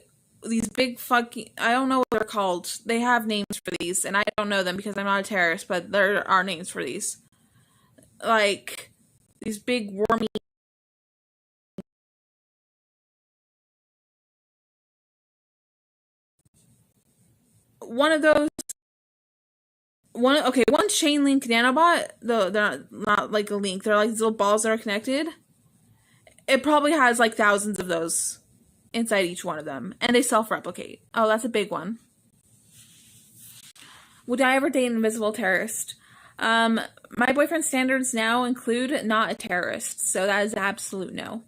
fucking, I don't know what they're called. They have names for these, and I don't know them because I'm not a terrorist, but there are names for these. Like, these big wormy. One of those, one chain link nanobot, though they're not like a link, they're like these little balls that are connected. It probably has like thousands of those inside each one of them, and they self-replicate. Oh, that's a big one. Would I ever date an invisible terrorist? My boyfriend's standards now include not a terrorist, so that is an absolute no.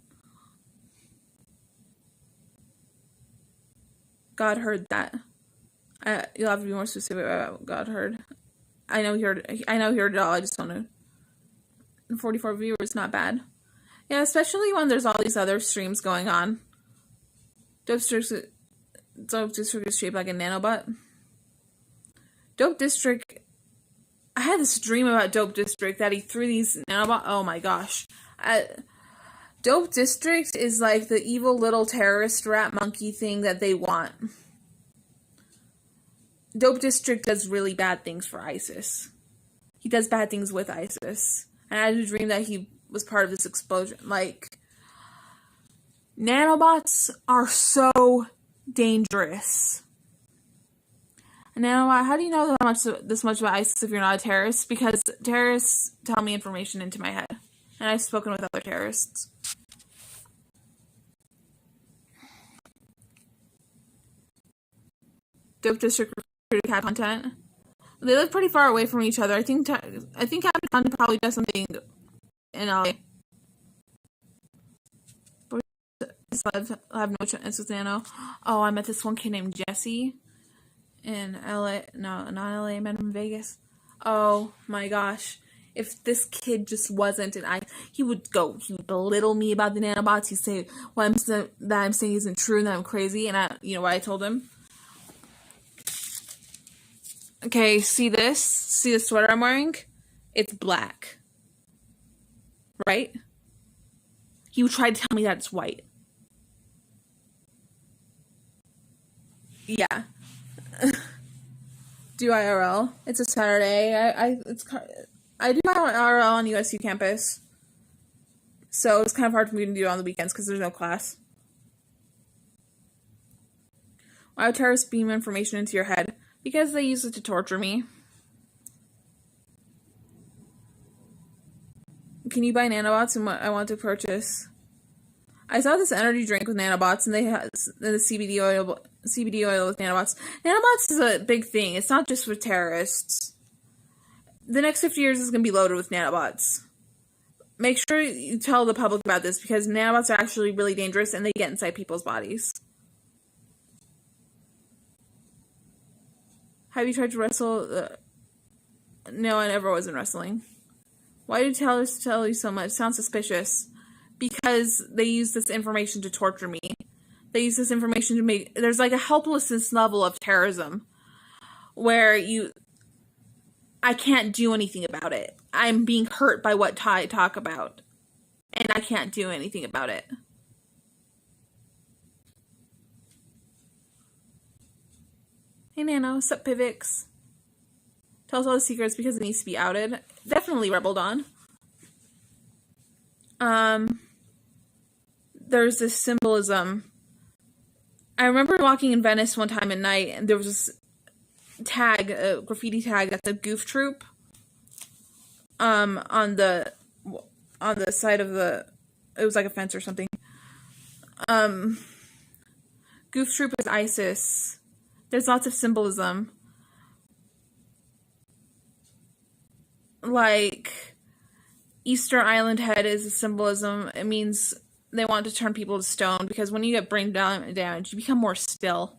God heard that. You'll have to be more specific about what God heard. I know he heard it all. I just don't know. 44 viewers, not bad. Yeah, especially when there's all these other streams going on. Dope District is shaped like a nanobot. Dope District. I had this dream about Dope District that he threw these nanobots. Oh my gosh. Dope District is like the evil little terrorist rat monkey thing that they want. Dope District does really bad things for ISIS. He does bad things with ISIS. And I had a dream that he was part of this explosion. Like, nanobots are so dangerous. And nanobot, how do you know this much about ISIS if you're not a terrorist? Because terrorists tell me information into my head. And I've spoken with other terrorists. Dope District recruited cat content. They live pretty far away from each other. I think Captain Content probably does something in LA. I have no chance with Nano. Oh, I met this one kid named Jesse in LA. No, not LA. I met him in Vegas. Oh my gosh. If this kid just wasn't he would belittle me about the nanobots. He'd say that I'm saying isn't true and that I'm crazy. And you know what I told him? Okay, see this? See the sweater I'm wearing? It's black. Right? He would try to tell me that it's white. Yeah. Do IRL. It's a Saturday. I do IRL on USU campus. So it's kind of hard for me to do it on the weekends because there's no class. Why would terrorists beam information into your head? Because they use it to torture me. Can you buy nanobots and what I want to purchase? I saw this energy drink with nanobots, and they had the CBD oil with nanobots. Nanobots is a big thing. It's not just for terrorists. The next 50 years is going to be loaded with nanobots. Make sure you tell the public about this, because nanobots are actually really dangerous, and they get inside people's bodies. Have you tried to wrestle? No, I never was in wrestling. Why do tellers tell you so much? Sounds suspicious. Because they use this information to torture me. They use this information to make... There's like a helplessness level of terrorism where I can't do anything about it. I'm being hurt by what I talk about. And I can't do anything about it. Hey Nano, sup Pivix? Tell us all the secrets because it needs to be outed. Definitely Rebel Dawn. There's this symbolism. I remember walking in Venice one time at night, and there was this tag, a graffiti tag that's a goof troop. On the side of it was like a fence or something. Goof troop is ISIS. There's lots of symbolism. Like, Easter Island head is a symbolism. It means they want to turn people to stone, because when you get brain damage, you become more still.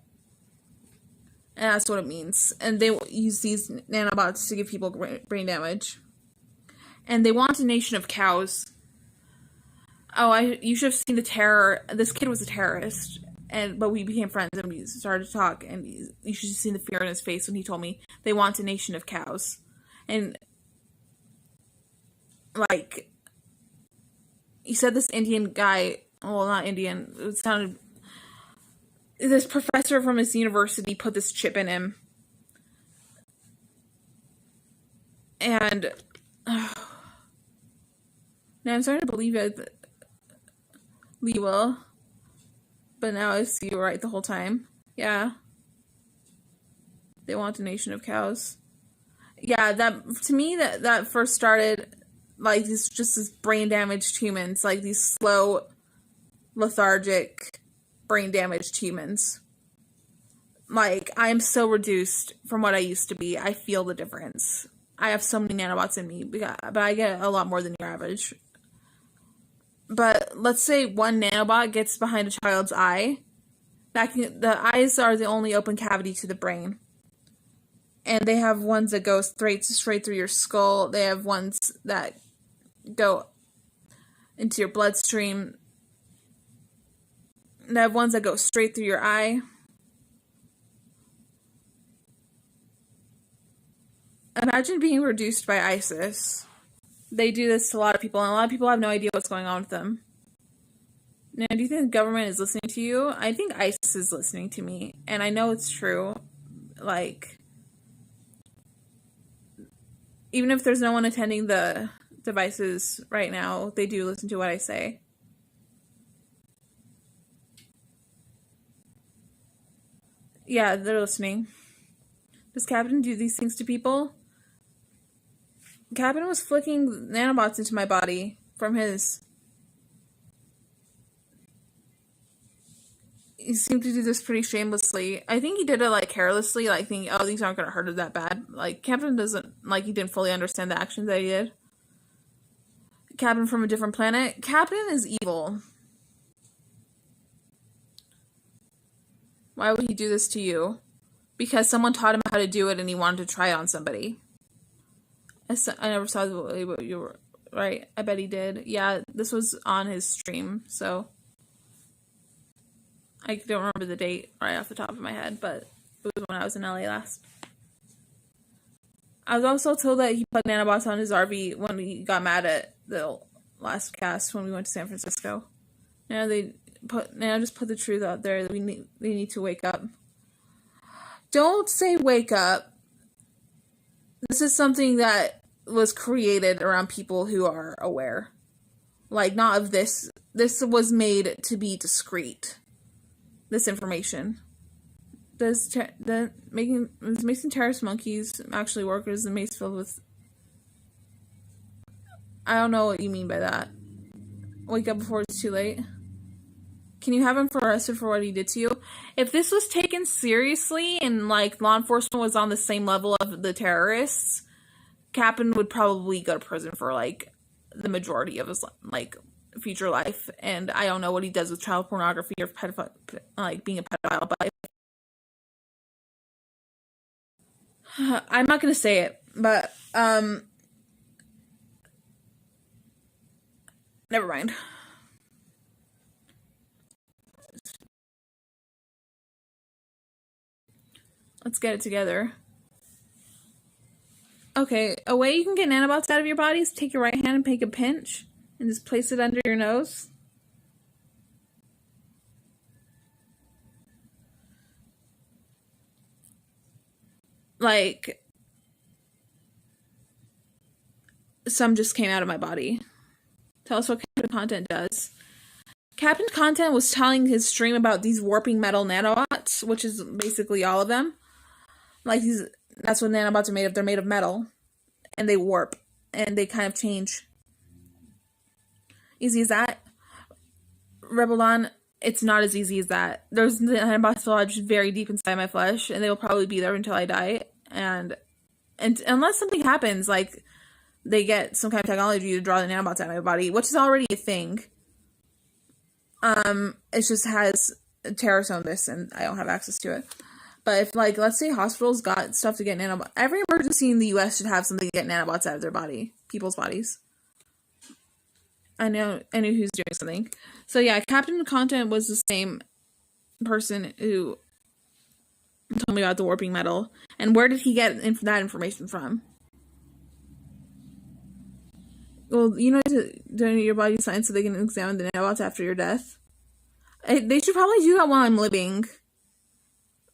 And that's what it means. And they use these nanobots to give people brain damage. And they want a nation of cows. Oh, you should have seen the terror. This kid was a terrorist, but we became friends and we started to talk. And you should have seen the fear in his face when he told me they want a nation of cows. And like, he said this Indian guy, well, not Indian, it sounded, this professor from his university put this chip in him. And now I'm starting to believe it, Lee but now I see you right the whole time. Yeah. They want a nation of cows. Yeah, to me, that first started like this brain damaged humans, like these slow, lethargic, brain damaged humans. Like, I am so reduced from what I used to be. I feel the difference. I have so many nanobots in me, but I get a lot more than your average. But let's say one nanobot gets behind a child's eye. The eyes are the only open cavity to the brain. And they have ones that go straight through your skull. They have ones that go into your bloodstream. They have ones that go straight through your eye. Imagine being reduced by ISIS. They do this to a lot of people, and a lot of people have no idea what's going on with them. Now, do you think the government is listening to you? I think ISIS is listening to me, and I know it's true. Like, even if there's no one attending the devices right now, they do listen to what I say. Yeah, they're listening. Does Captain do these things to people? Captain was flicking nanobots into my body from his... He seemed to do this pretty shamelessly. I think he did it, like, carelessly, like, thinking, oh, these aren't going to hurt us that bad. Like, Captain doesn't, like, he didn't fully understand the actions that he did. Captain from a different planet. Captain is evil. Why would he do this to you? Because someone taught him how to do it and he wanted to try it on somebody. I never saw what you were... Right, I bet he did. Yeah, this was on his stream, so... I don't remember the date right off the top of my head, but it was when I was in LA last. I was also told that he put nanobots on his RV when he got mad at the last cast when we went to San Francisco. Now just put the truth out there that they need to wake up. Don't say wake up. This is something that was created around people who are aware. Like, not of this. This was made to be discreet. This information. Does Mason terrorist monkeys actually work, or is the mace filled with... I don't know what you mean by that. Wake up before it's too late. Can you have him arrested for what he did to you? If this was taken seriously and, like, law enforcement was on the same level of the terrorists, Captain would probably go to prison for, like, the majority of his, like, future life. And I don't know what he does with child pornography or pedophile, like, being a pedophile, but I'm not going to say it, but, never mind. Let's get it together. Okay, a way you can get nanobots out of your body is take your right hand and take a pinch and just place it under your nose. Like, some just came out of my body. Tell us what Captain Content does. Captain Content was telling his stream about these warping metal nanobots, which is basically all of them. Like, that's what nanobots are made of. They're made of metal. And they warp. And they kind of change. Easy as that? Rebel Dawn, it's not as easy as that. There's nanobots lodged very deep inside my flesh, and they will probably be there until I die. And unless something happens, like, they get some kind of technology to draw the nanobots out of my body, which is already a thing. It just has terrorists on this, and I don't have access to it. But if, like, let's say hospitals got stuff to get nanobots, every emergency in the US should have something to get nanobots out of their body, people's bodies. I knew who's doing something. So yeah, Captain Content was the same person who told me about the warping metal. And where did he get that information from? Well, you know, to donate your body science so they can examine the nanobots after your death. They should probably do that while I'm living.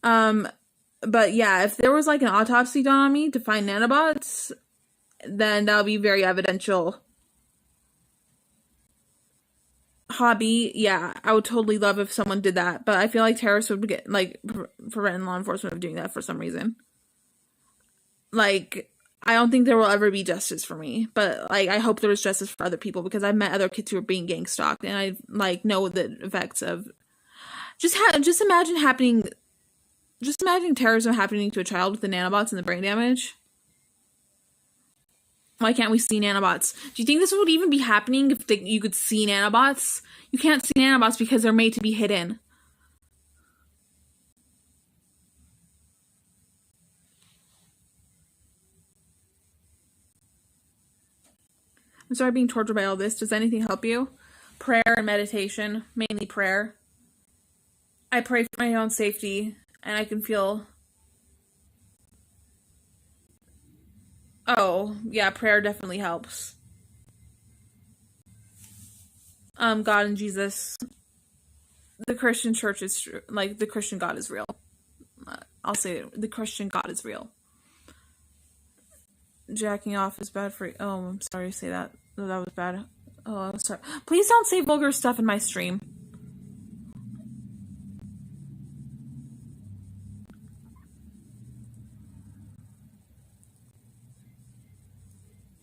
But yeah, if there was like an autopsy done on me to find nanobots, then that would be very evidential. Hobby, yeah, I would totally love if someone did that, but I feel like terrorists would get, like, prevent law enforcement from doing that for some reason. Like, I don't think there will ever be justice for me, but, like, I hope there was justice for other people, because I've met other kids who are being gang stalked, and I, like, know the effects of, just imagining terrorism happening to a child with the nanobots and the brain damage. Why can't we see nanobots? Do you think this would even be happening if you could see nanobots? You can't see nanobots because they're made to be hidden. I'm sorry being tortured by all this. Does anything help you? Prayer and meditation. Mainly prayer. I pray for my own safety, and I can feel... Oh, yeah, prayer definitely helps. God and Jesus. The Christian church is, like, the Christian God is real. I'll say it. The Christian God is real. Jacking off is bad for you. Oh, I'm sorry to say that. Oh, that was bad. Oh, I'm sorry. Please don't say vulgar stuff in my stream.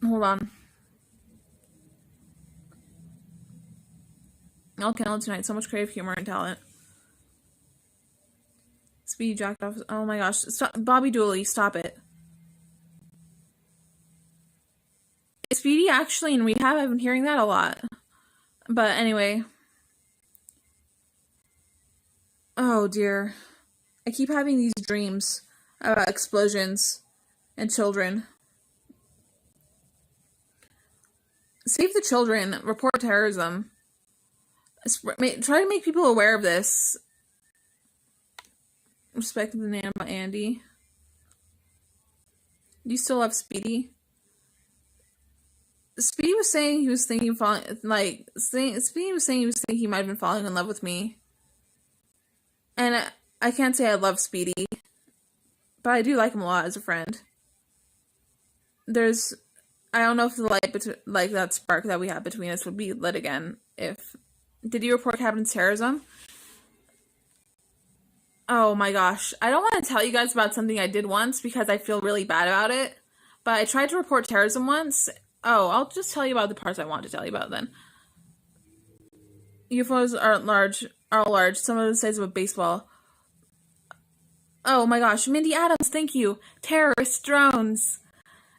Hold on. I'll kill it tonight. So much creative humor and talent. Speedy jacked off. Oh my gosh. Stop. Bobby Dooley, stop it. Is Speedy actually in rehab? I've been hearing that a lot. But anyway. Oh dear. I keep having these dreams about explosions and children. Save the children. Report terrorism. Try to make people aware of this. Respect the NanobotAndy. Do you still love Speedy? Speedy was saying he was thinking Speedy was saying he was thinking he might have been falling in love with me. And I can't say I love Speedy, but I do like him a lot as a friend. I don't know if the light that spark that we had between us would be lit again if... Did you report Captain's terrorism? Oh my gosh. I don't want to tell you guys about something I did once because I feel really bad about it. But I tried to report terrorism once. Oh, I'll just tell you about the parts I want to tell you about then. UFOs are large are large. Some of the size of a baseball. Oh my gosh, Mindy Adams, thank you. Terrorist drones.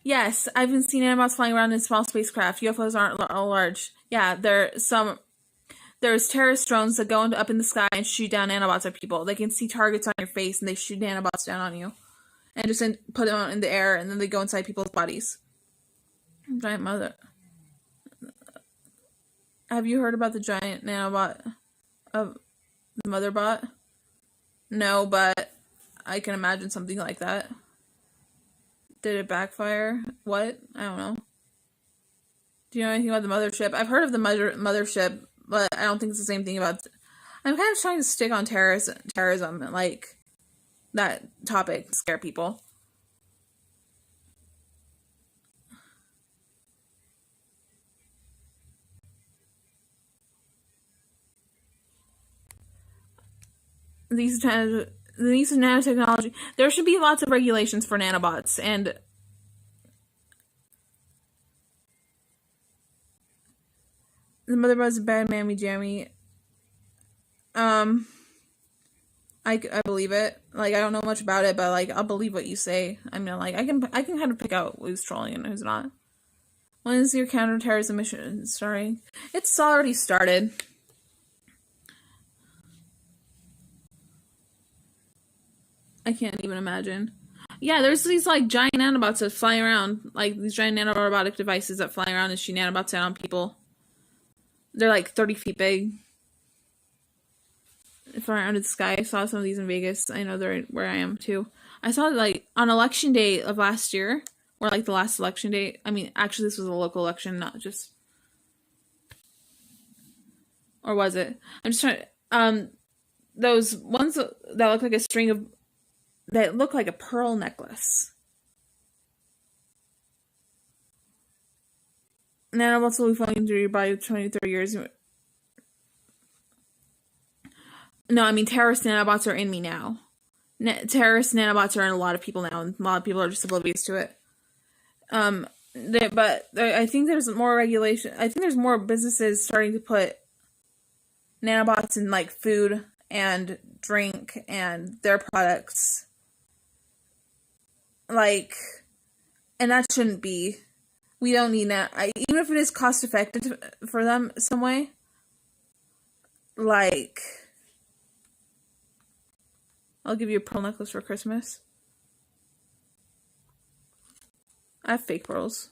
Yes, I've been seeing nanobots flying around in small spacecraft. UFOs aren't all large. Yeah, there's terrorist drones that go up in the sky and shoot down nanobots at people. They can see targets on your face and they shoot nanobots down on you. And just put them in the air and then they go inside people's bodies. Giant mother. Have you heard about the giant nanobot of the Motherbot? No, but I can imagine something like that. Did it backfire? What? I don't know. Do you know anything about the mothership? I've heard of the mothership, but I don't think it's the same thing about... I'm kind of trying to stick on terrorism and, like, that topic, scare people. The use of nanotechnology. There should be lots of regulations for nanobots, and the Motherbot's a bad mammy jammy. I believe it. Like, I don't know much about it, but, like, I'll believe what you say. I mean, like, I can kind of pick out who's trolling and who's not. When is your counterterrorism mission starting? It's already started. I can't even imagine. Yeah, there's these, like, giant nanobots that fly around. Like, these giant nanorobotic devices that fly around and shoot nanobots out on people. They're, like, 30 feet big. Flying around in the sky. I saw some of these in Vegas. I know they're where I am, too. I saw, like, on election day of last year, or, like, the last election day. I mean, actually, this was a local election, not just... Or was it? I'm just trying... those ones that look like a string of... That look like a pearl necklace. Nanobots will be falling through your body for 20 to 30 years. No, I mean, terrorist nanobots are in me now. Terrorist nanobots are in a lot of people now, and a lot of people are just oblivious to it. I think there's more regulation. I think there's more businesses starting to put nanobots in, like, food and drink and their products. Like, and that shouldn't be. We don't need that. Even if it is cost effective for them some way. Like, I'll give you a pearl necklace for Christmas. I have fake pearls.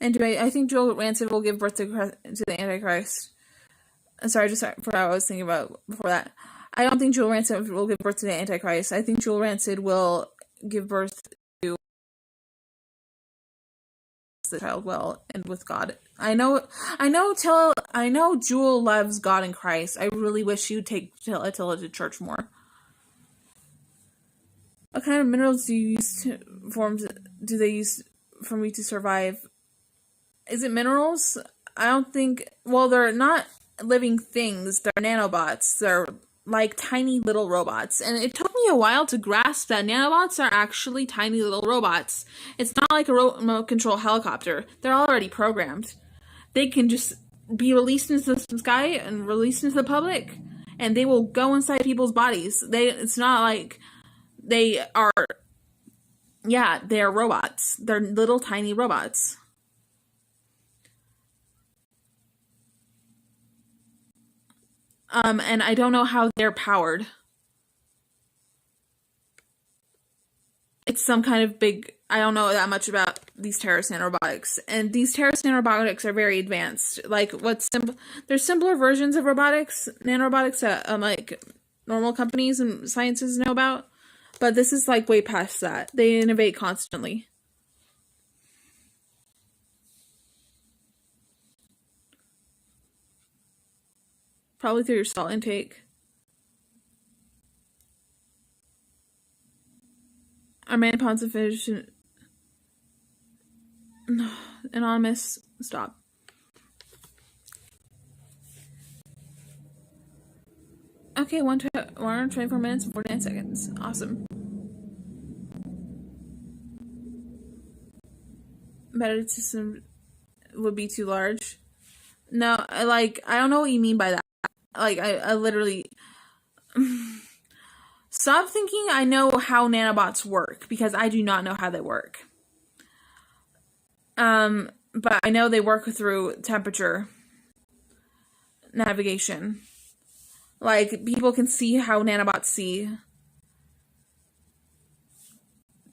Anyway, I think Joel Rancid will give birth to the Antichrist. Sorry, I just forgot what I was thinking about before that. I don't think Joel Rancid will give birth to the Antichrist. I think Joel Rancid will give birth to the child well and with God. I know Jewel loves God and Christ. I really wish she would take Attila to church more. What kind of minerals do you use do they use for me to survive? Is it minerals? I don't think... Well, they're not living things. They're nanobots. They're like tiny little robots. And it took me a while to grasp that nanobots are actually tiny little robots. It's not like a remote control helicopter. They're already programmed. They can just be released into the sky and released into the public. And they will go inside people's bodies. It's not like they are... Yeah, they're robots. They're little tiny robots. And I don't know how they're powered. It's some kind of big... I don't know that much about these terrorist nanorobotics. And these terrorist nanorobotics are very advanced. Like, there's simpler versions of nanorobotics that, like, normal companies and sciences know about. But this is, like, way past that. They innovate constantly. Probably through your salt intake. Are many pounds of fish... No. Anonymous. Stop. Okay, 124 minutes and 49 seconds. Awesome. Embedded system would be too large. No, I don't know what you mean by that. I literally stop thinking I know how nanobots work, because I do not know how they work. But I know they work through temperature navigation. Like, people can see how nanobots see.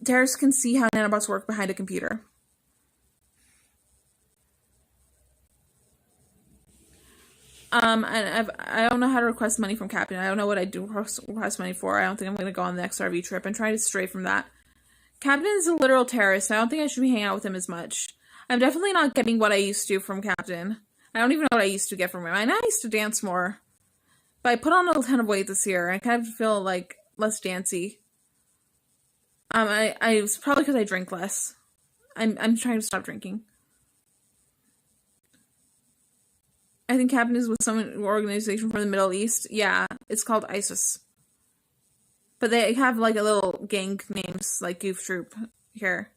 Terrorists can see how nanobots work behind a computer. And I don't know how to request money from Captain. I don't know what I do request money for. I don't think I'm going to go on the next RV trip. I'm trying to stray from that. Captain is a literal terrorist. I don't think I should be hanging out with him as much. I'm definitely not getting what I used to from Captain. I don't even know what I used to get from him. I know I used to dance more. But I put on a ton of weight this year. I kind of feel like less dancey. It's probably because I drink less. I'm trying to stop drinking. I think Captain is with some organization from the Middle East. Yeah, it's called ISIS. But they have like a little gang names, like Goof Troop here.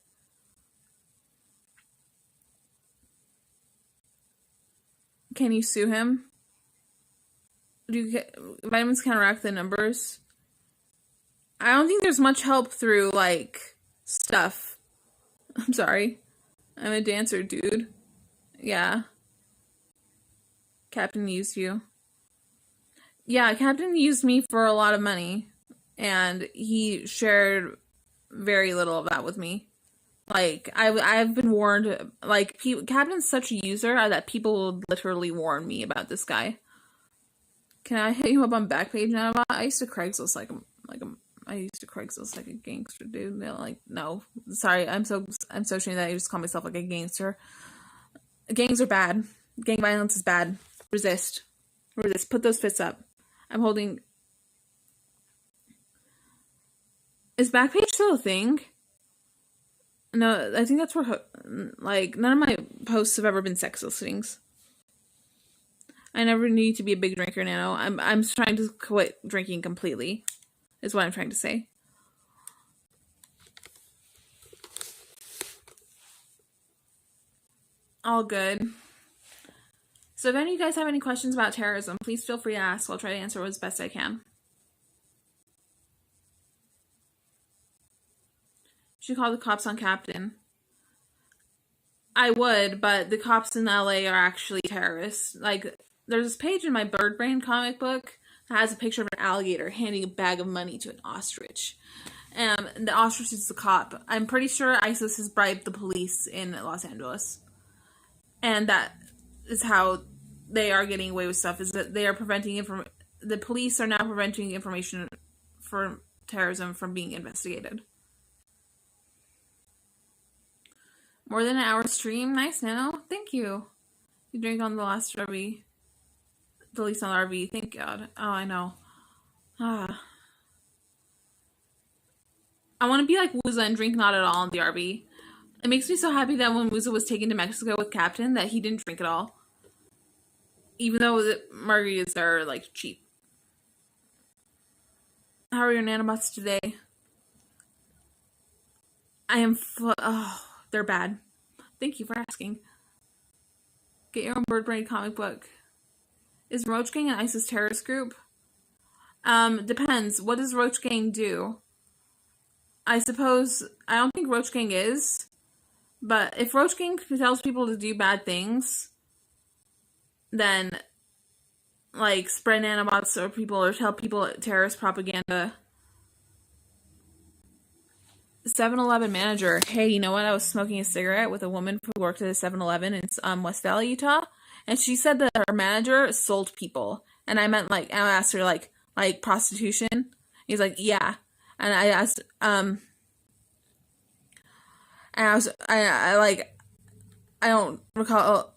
Can you sue him? Do you get vitamins counteract the numbers? I don't think there's much help through like stuff. I'm sorry. I'm a dancer, dude. Yeah. Captain used you. Yeah, Captain used me for a lot of money, and he shared very little of that with me. Like, I've been warned, like, Captain's such a user that people will literally warn me about this guy. Can I hit you up on Backpage now? I used to Craigslist I used to Craigslist like a gangster, dude. They're like, no, sorry, I'm so ashamed that I just call myself like a gangster. Gangs are bad. Gang violence is bad. Resist. Put those fists up. I'm holding. Is Backpage still a thing? No, I think that's where, like, none of my posts have ever been sex listings. I never need to be a big drinker, Nano. I'm trying to quit drinking completely, is what I'm trying to say. All good. So if any of you guys have any questions about terrorism, please feel free to ask. I'll try to answer as best I can. You should call the cops on Captain. I would, but the cops in LA are actually terrorists. Like, there's this page in my Bird Brain comic book that has a picture of an alligator handing a bag of money to an ostrich. And the ostrich is the cop. I'm pretty sure ISIS has bribed the police in Los Angeles. And that is how they are getting away with stuff, is that they are preventing the police are now preventing information for terrorism from being investigated. More than an hour stream? Nice, Nano. Thank you. You drank on the last RV. The least on the RV. Thank God. Oh, I know. I want to be like Wuza and drink not at all on the RV. It makes me so happy that when Wuza was taken to Mexico with Captain, that he didn't drink at all. Even though the margaritas are, like, cheap. How are your nanobots today? I am they're bad. Thank you for asking. Get your own Bird Brain comic book. Is Roach Gang an ISIS terrorist group? Depends. What does Roach Gang do? I suppose, I don't think Roach Gang is. But if Roach Gang tells people to do bad things, then, like, spread nanobots or tell people terrorist propaganda. 7-Eleven manager. Hey, you know what? I was smoking a cigarette with a woman who worked at a 7-Eleven in West Valley, Utah, and she said that her manager sold people. And I meant, like, I asked her, like prostitution. He's like, yeah. And I asked, and I don't recall,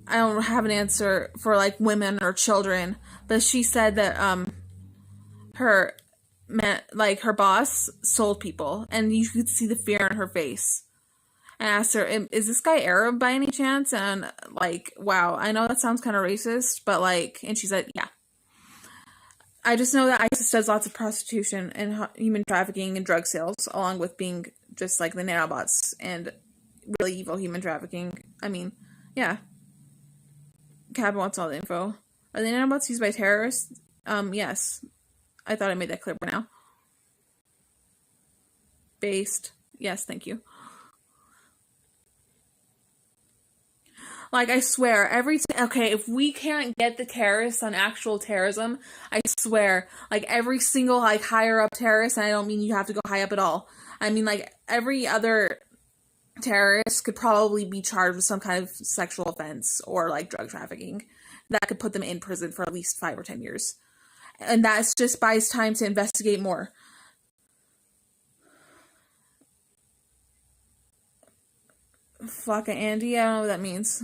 I don't have an answer for, like, women or children, but she said that, her boss sold people, and you could see the fear in her face. I asked her, is this guy Arab by any chance? And, like, wow, I know that sounds kind of racist, but, like, and she said, yeah. I just know that ISIS does lots of prostitution and human trafficking and drug sales, along with being just like the nanobots and really evil human trafficking. I mean, yeah. Cap wants all the info. Are the nanobots used by terrorists? Yes. I thought I made that clear by now. Based. Yes, thank you. Like, I swear, okay, if we can't get the terrorists on actual terrorism, I swear, like, every single, like, higher up terrorist, and I don't mean you have to go high up at all. I mean, like, every other terrorist could probably be charged with some kind of sexual offense or, like, drug trafficking. That could put them in prison for at least 5 or 10 years. And that just buys time to investigate more. Fucking Andy, I don't know what that means.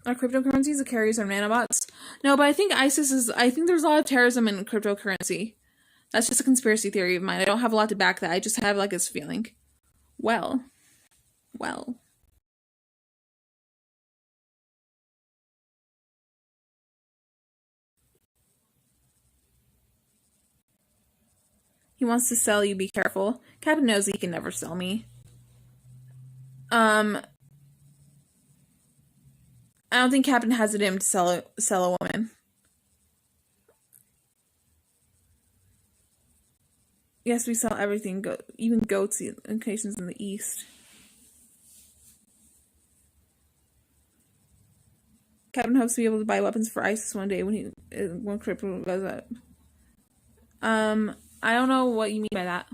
Are cryptocurrencies the carriers of nanobots? No, but I think I think there's a lot of terrorism in cryptocurrency. That's just a conspiracy theory of mine. I don't have a lot to back that. I just have, like, this feeling. Well. He wants to sell you, be careful. Captain knows he can never sell me. I don't think Captain has it in to sell a woman. Yes, we sell everything, even goats in occasions in the East. Captain hopes to be able to buy weapons for ISIS one day when crypto goes up. I don't know what you mean by that.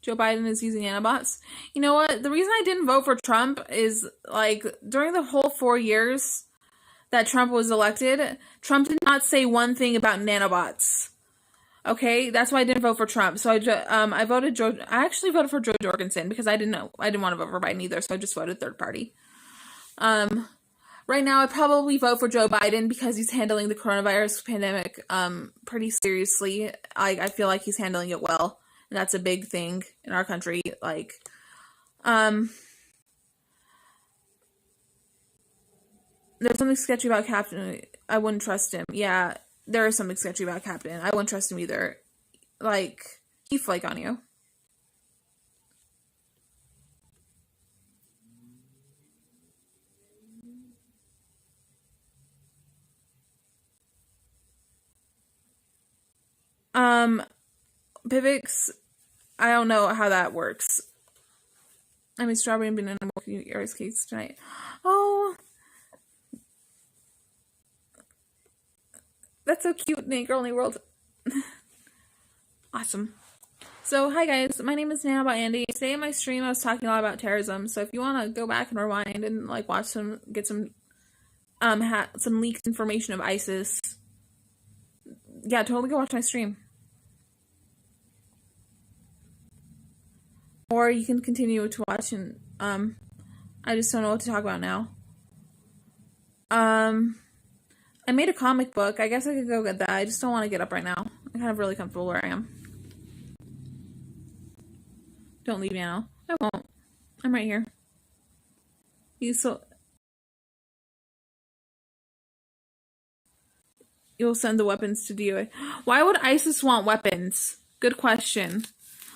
Joe Biden is using nanobots. You know what? The reason I didn't vote for Trump is, like, during the whole 4 years that Trump was elected, Trump did not say one thing about nanobots. Okay, that's why I didn't vote for Trump. So I voted I actually voted for Joe Jorgensen because I didn't want to vote for Biden either. So I just voted third party. Right now, I'd probably vote for Joe Biden because he's handling the coronavirus pandemic pretty seriously. I feel like he's handling it well. And that's a big thing in our country. Like, there's something sketchy about Captain. I wouldn't trust him. Yeah, there is something sketchy about Captain. I wouldn't trust him either. Like, he flake on you. Pivix, I don't know how that works. I mean, strawberry and banana milk ice cakes tonight. Oh, that's so cute, Nate Girly World. Awesome. So, hi guys, my name is NanobotAndy. Today in my stream, I was talking a lot about terrorism. So, if you want to go back and rewind and, like, watch get some leaked information of ISIS, yeah, totally go watch my stream. Or you can continue to watch and, I just don't know what to talk about now. I made a comic book. I guess I could go get that. I just don't want to get up right now. I'm kind of really comfortable where I am. Don't leave me now. I won't. I'm right here. You'll send the weapons to DOA. Why would ISIS want weapons? Good question.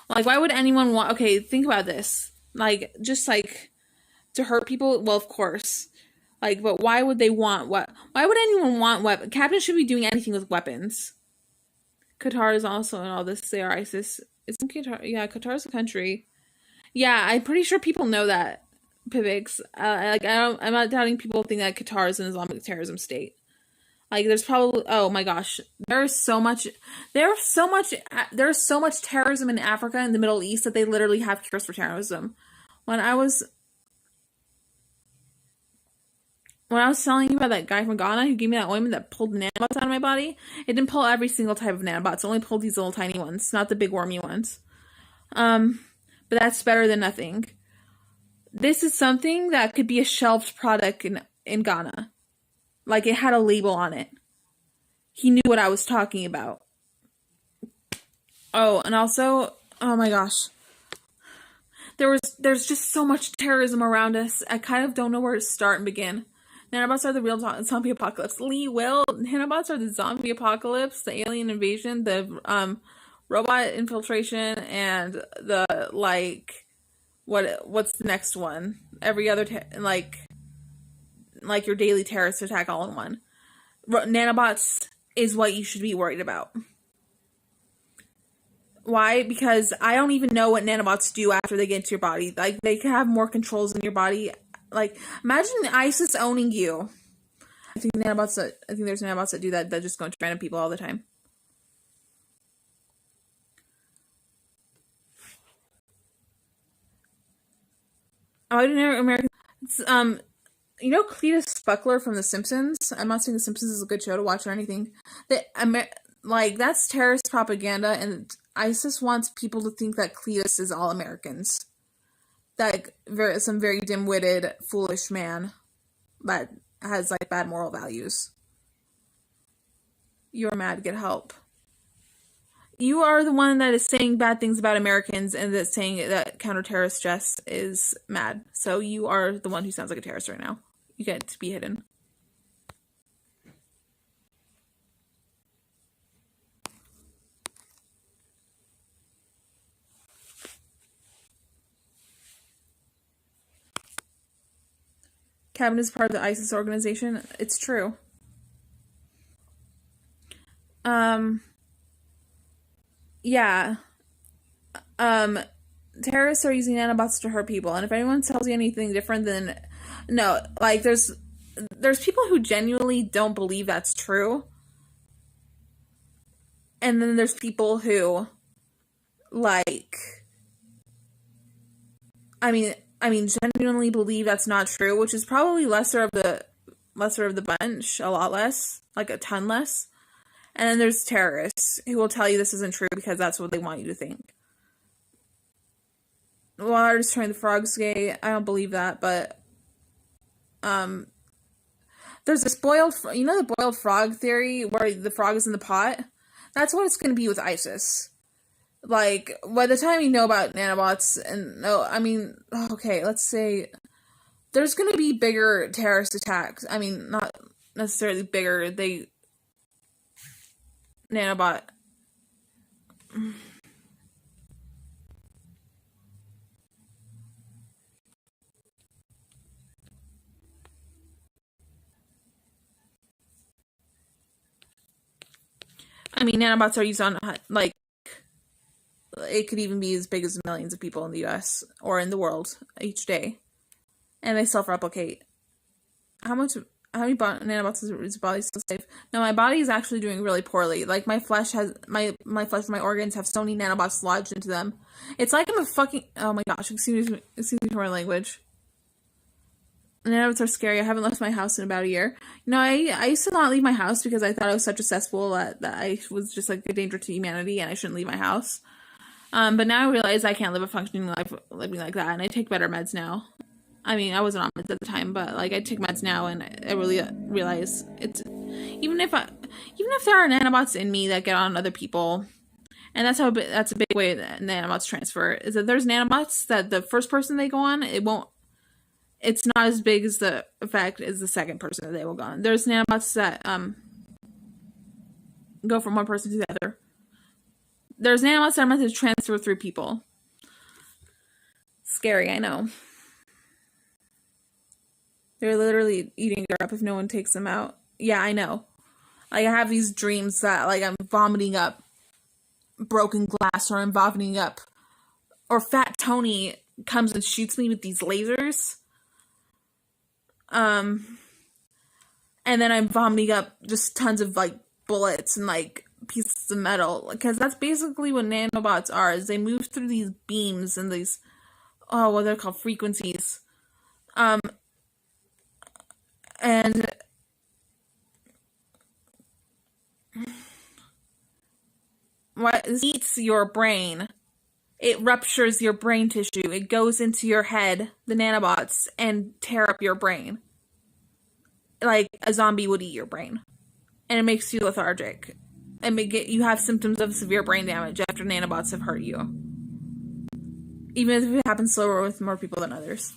Like, why would anyone want... Okay, think about this. Like, just, like, to hurt people? Well, of course. Like, but why would they want what? Why would anyone want weapons? Captain should be doing anything with weapons. Qatar is also in all this. They are ISIS. Isn't Qatar... Yeah, Qatar's a country. Yeah, I'm pretty sure people know that, Pivix. I'm not doubting people think that Qatar is an Islamic terrorism state. Like, there's probably, oh my gosh, there's so much terrorism in Africa and the Middle East that they literally have cures for terrorism. When I was telling you about that guy from Ghana who gave me that ointment that pulled nanobots out of my body, it didn't pull every single type of nanobots. It only pulled these little tiny ones, not the big wormy ones. But that's better than nothing. This is something that could be a shelved product in Ghana. Like, it had a label on it. He knew what I was talking about. Oh, and also, oh my gosh. There's just so much terrorism around us. I kind of don't know where to start and begin. Nanobots are the real zombie apocalypse. Nanobots are the zombie apocalypse, the alien invasion, the robot infiltration, and the, like, What's the next one? Every other like your daily terrorist attack all in one. Nanobots is what you should be worried about. Why? Because I don't even know what nanobots do after they get into your body. Like, they can have more controls in your body. Like, imagine ISIS owning you. I think there's nanobots that do that just go into random people all the time. Oh, I didn't know American. It's, you know Cletus Buckler from The Simpsons? I'm not saying The Simpsons is a good show to watch or anything. That's terrorist propaganda, and ISIS wants people to think that Cletus is all Americans. That some very dim-witted, foolish man that has like bad moral values. You're mad, get help. You are the one that is saying bad things about Americans and that's saying that counter-terrorist dress is mad. So you are the one who sounds like a terrorist right now. You get to be hidden. Cabin is part of the ISIS organization. It's true. Yeah. Terrorists are using nanobots to hurt people, and if anyone tells you anything different, then no. Like, there's people who genuinely don't believe that's true, and then there's people who, like, I mean, genuinely believe that's not true, which is probably lesser of the bunch, a lot less, like a ton less. And then there's terrorists who will tell you this isn't true because that's what they want you to think. Well, I just turned the frogs gay. I don't believe that, but there's this the boiled frog theory where the frog is in the pot. That's what it's going to be with ISIS. Like, by the time you know about nanobots, let's say there's going to be bigger terrorist attacks. I mean, not necessarily bigger. Nanobot. I mean, nanobots are used on, like, it could even be as big as millions of people in the US or in the world each day. And they self-replicate. How many nanobots is your body still safe? No, my body is actually doing really poorly. Like, my flesh and my organs have so many nanobots lodged into them. It's like I'm a fucking, oh my gosh, excuse me for my language. Nanobots are scary. I haven't left my house in about a year. I used to not leave my house because I thought I was such a cesspool that I was just like a danger to humanity and I shouldn't leave my house. But now I realize I can't live a functioning life living like that, and I take better meds now. I mean, I wasn't on meds at the time, but like I take meds now, and I really realize it's even if there are nanobots in me that get on other people, and that's a big way that nanobots transfer, is that there's nanobots that the first person they go on, it's not as big as the effect as the second person that they will go on. There's nanobots that go from one person to the other. There's nanobots that are meant to transfer through people. Scary, I know. They're literally eating her up if no one takes them out. Yeah, I know. Like, I have these dreams that, like, I'm vomiting up broken glass, or I'm vomiting up, or Fat Tony comes and shoots me with these lasers. And then I'm vomiting up just tons of, like, bullets and, like, pieces of metal, because that's basically what nanobots are, is they move through these beams and these, what they're called, frequencies. And what eats your brain, it ruptures your brain tissue, it goes into your head, the nanobots, and tear up your brain. Like a zombie would eat your brain. And it makes you lethargic. And you have symptoms of severe brain damage after nanobots have hurt you. Even if it happens slower with more people than others.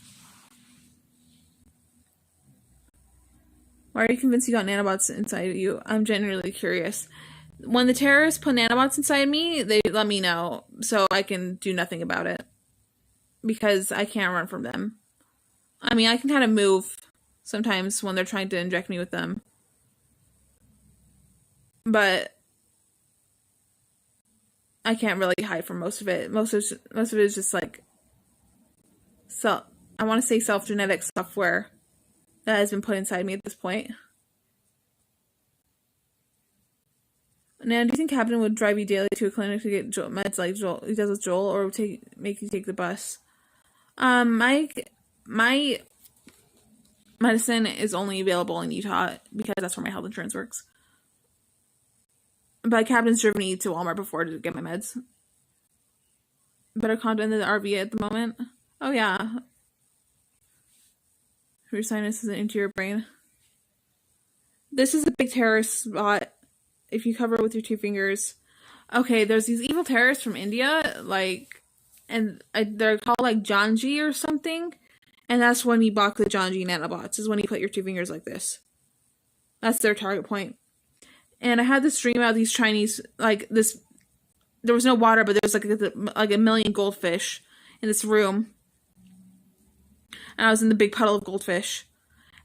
Why are you convinced you got nanobots inside of you? I'm genuinely curious. When the terrorists put nanobots inside me, they let me know, so I can do nothing about it. because I can't run from them. I mean, I can kind of move sometimes when they're trying to inject me with them, but I can't really hide from most of it. Most of it is just like I want to say self-genetic software that has been put inside me at this point. Now, do you think Captain would drive you daily to a clinic to get meds like Joel, he does with Joel, or would make you take the bus? My medicine is only available in Utah because that's where my health insurance works. But Captain's driven me to Walmart before to get my meds. Better content than the RV at the moment. Oh yeah. Your sinuses into your brain. This is a big terrorist spot. If you cover it with your 2 fingers. Okay, there's these evil terrorists from India, and they're called like Janji or something. And that's when you block the Janji nanobots, is when you put your 2 fingers like this. That's their target point. And I had this dream about these Chinese, there was no water, but there was like a million goldfish in this room. And I was in the big puddle of goldfish.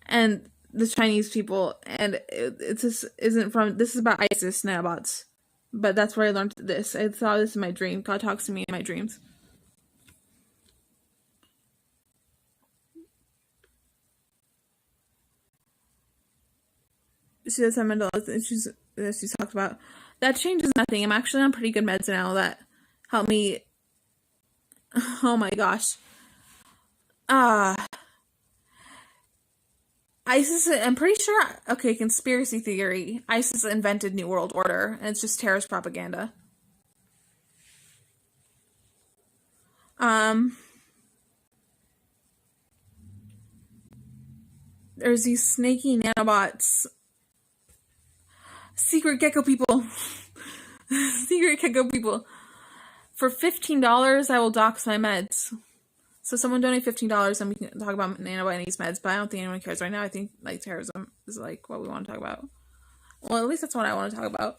And the Chinese people, and this is about ISIS nanobots. But that's where I learned this. I saw this in my dream. God talks to me in my dreams. She does have mental issues that she's talked about. That changes nothing. I'm actually on pretty good meds now that help me. Oh my gosh. ISIS, I'm pretty sure, okay, conspiracy theory. ISIS invented New World Order, and it's just terrorist propaganda. There's these snaky nanobots. Secret gecko people. Secret gecko people. For $15, I will dox my meds. So someone donate $15 and we can talk about Nanobot meds, but I don't think anyone cares right now. I think terrorism is what we want to talk about. Well, at least that's what I want to talk about.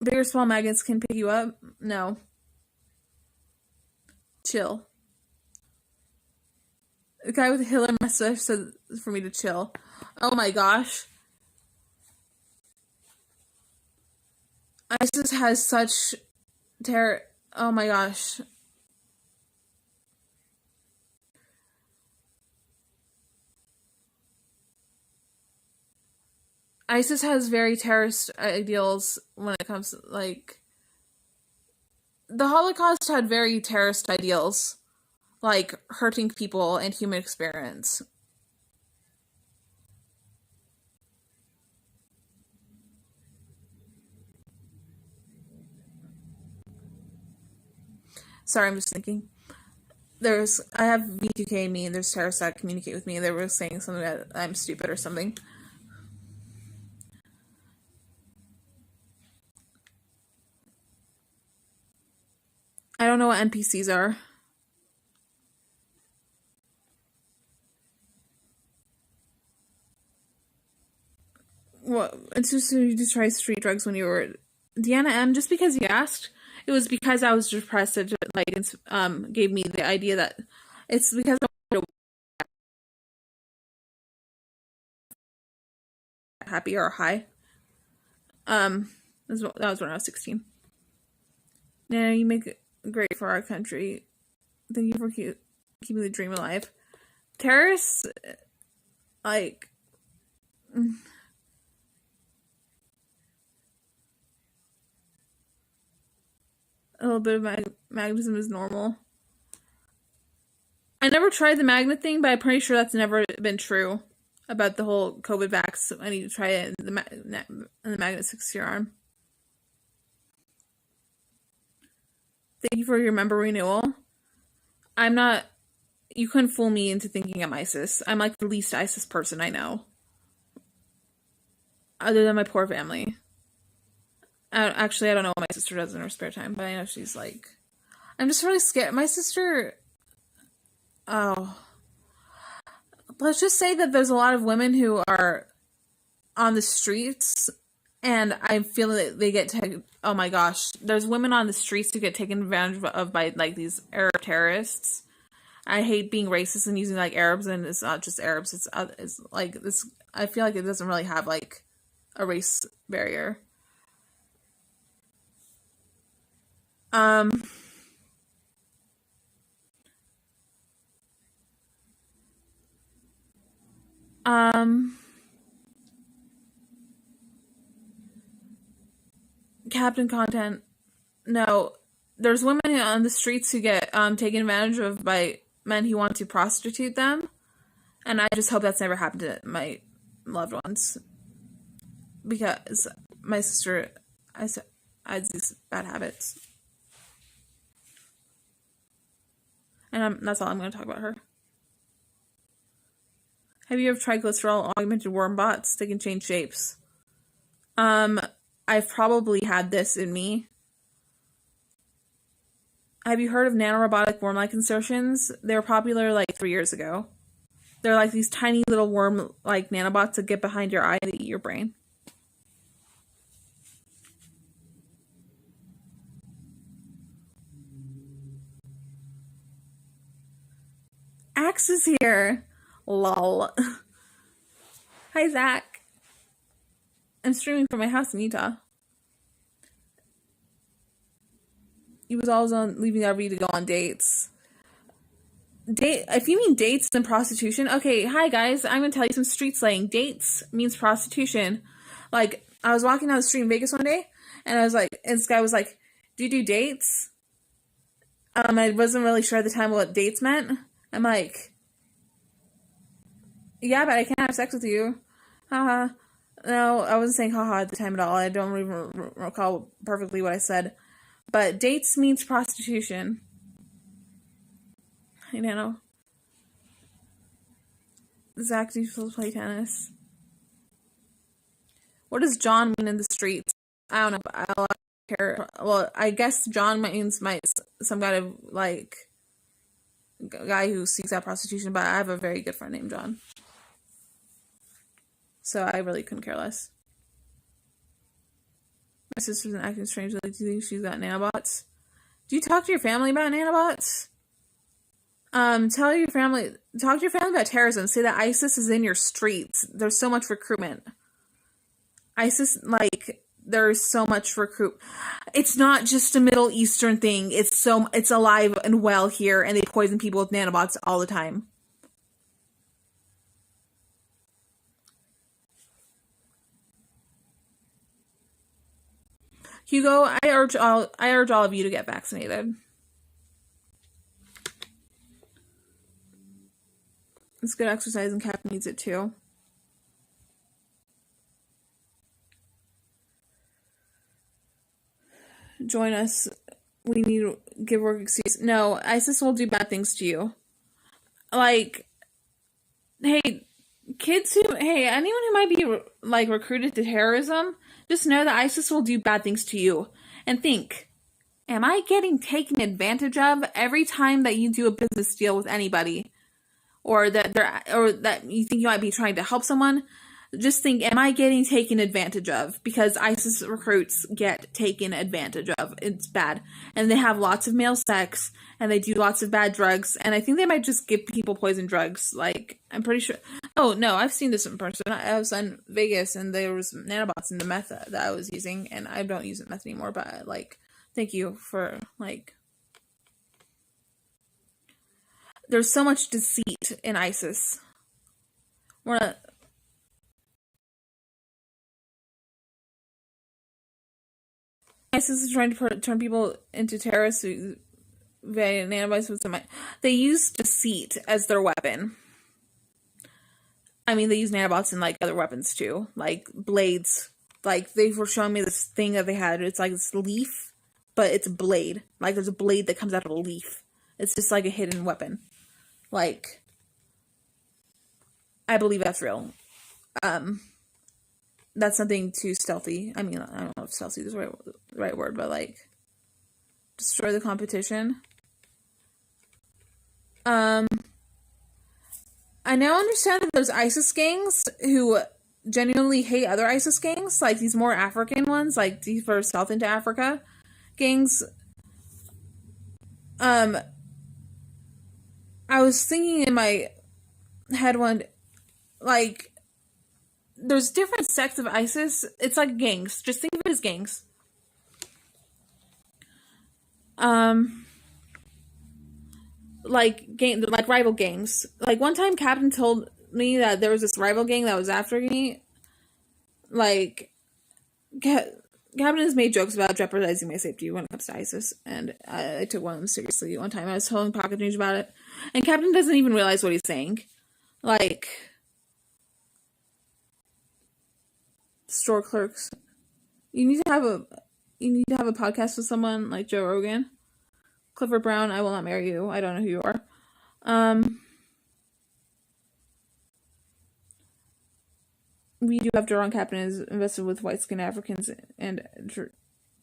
Big or small magnets can pick you up? No. Chill. The guy with the Hitler mustache said for me to chill. Oh my gosh. ISIS has such terror. Oh my gosh. ISIS has very terrorist ideals when it comes to, the Holocaust had very terrorist ideals, like hurting people and human experience. Sorry, I'm just thinking. I have V2K in me, and there's terrorists that communicate with me, and they were saying something that I'm stupid or something. I don't know what NPCs are. What? It's just you just try street drugs when you were Deanna M. Just because you asked, it was because I was depressed. It gave me the idea that it's because I wanted to happy or high. That was when I was 16. Yeah, you make it great for our country. Thank you for keeping the dream alive. Terrorists, a little bit of magnetism is normal. I never tried the magnet thing, but I'm pretty sure that's never been true about the whole COVID vax. I need to try it in the magnet 6 to your arm. Thank you for your member renewal. You couldn't fool me into thinking I'm ISIS. I'm like the least ISIS person I know. Other than my poor family. I don't know what my sister does in her spare time, but I know she's I'm just really scared. My sister, let's just say that there's a lot of women who are on the streets And I feel that they get taken. Oh my gosh, there's women on the streets who get taken advantage of by like these Arab terrorists. I hate being racist and using like Arabs, and it's not just Arabs. It's like this. I feel like it doesn't really have like a race barrier. Um. Um. Captain content. No, there's women on the streets who get taken advantage of by men who want to prostitute them, and I just hope that's never happened to my loved ones, because my sister, I had these bad habits, and that's all I'm going to talk about her. Have you ever tried glycerol augmented worm bots? They can change shapes. I've probably had this in me. Have you heard of nanorobotic worm-like insertions? They were popular like 3 years ago. They're like these tiny little worm-like nanobots that get behind your eye and eat your brain. Axe is here. Lol. Hi, Zach. I'm streaming from my house in Utah. He was always on leaving RV to go on dates. If you mean dates and prostitution, okay, hi guys, I'm gonna tell you some street slang. Dates means prostitution. Like, I was walking down the street in Vegas one day, and I was like, and this guy was like, "Do you do dates?" I wasn't really sure at the time what dates meant. I'm like, "Yeah, but I can't have sex with you." Haha. No, I wasn't saying haha at the time at all. I don't even recall perfectly what I said. But dates means prostitution. Hey, Nano. Zach, do you still play tennis? What does John mean in the streets? I don't know, but I don't care. Well, I guess John means some kind of, like, guy who seeks out prostitution, but I have a very good friend named John. So I really couldn't care less. My sister's been acting strangely. Do you think she's got nanobots? Do you talk to your family about nanobots? Talk to your family about terrorism. Say that ISIS is in your streets. There's so much recruitment. ISIS, like, there's so much recruit. It's not just a Middle Eastern thing. It's alive and well here, and they poison people with nanobots all the time. Hugo, I urge all of you to get vaccinated. It's good exercise, and Cap needs it too. Join us. We need to give work excuse. No, ISIS will do bad things to you. Like, hey, anyone who might be like recruited to terrorism, just know that ISIS will do bad things to you. And think, am I getting taken advantage of every time that you do a business deal with anybody? Or that you think you might be trying to help someone? Just think, am I getting taken advantage of? Because ISIS recruits get taken advantage of. It's bad. And they have lots of male sex, and they do lots of bad drugs, and I think they might just give people poison drugs. Like, I'm pretty sure. Oh, no, I've seen this in person. I was in Vegas, and there was nanobots in the meth that I was using, and I don't use meth anymore, but, like, thank you for, like... There's so much deceit in ISIS. We're not... ISIS is trying to turn people into terrorists via nanobots. They use deceit as their weapon. I mean, they use nanobots in, like, other weapons, too. Like, blades. Like, they were showing me this thing that they had. It's like this leaf, but it's a blade. Like, there's a blade that comes out of a leaf. It's just like a hidden weapon. Like, I believe that's real. That's something too stealthy. I mean, I don't know if stealthy is the right word, but, like, destroy the competition. I now understand that there's ISIS gangs who genuinely hate other ISIS gangs, like these more African ones, like deeper south into Africa gangs. I was thinking in my head like, there's different sects of ISIS. It's like gangs. Just think of it as gangs. Like rival gangs. Like one time, Captain told me that there was this rival gang that was after me. Like, Captain has made jokes about jeopardizing my safety when it comes to ISIS, and I took one of them seriously. One time, I was telling Pocket News about it, and Captain doesn't even realize what he's saying. Like, store clerks. You need to have a podcast with someone like Joe Rogan. Clifford Brown, I will not marry you. I don't know who you are. We do have Duran Captain is invested with white skinned Africans, and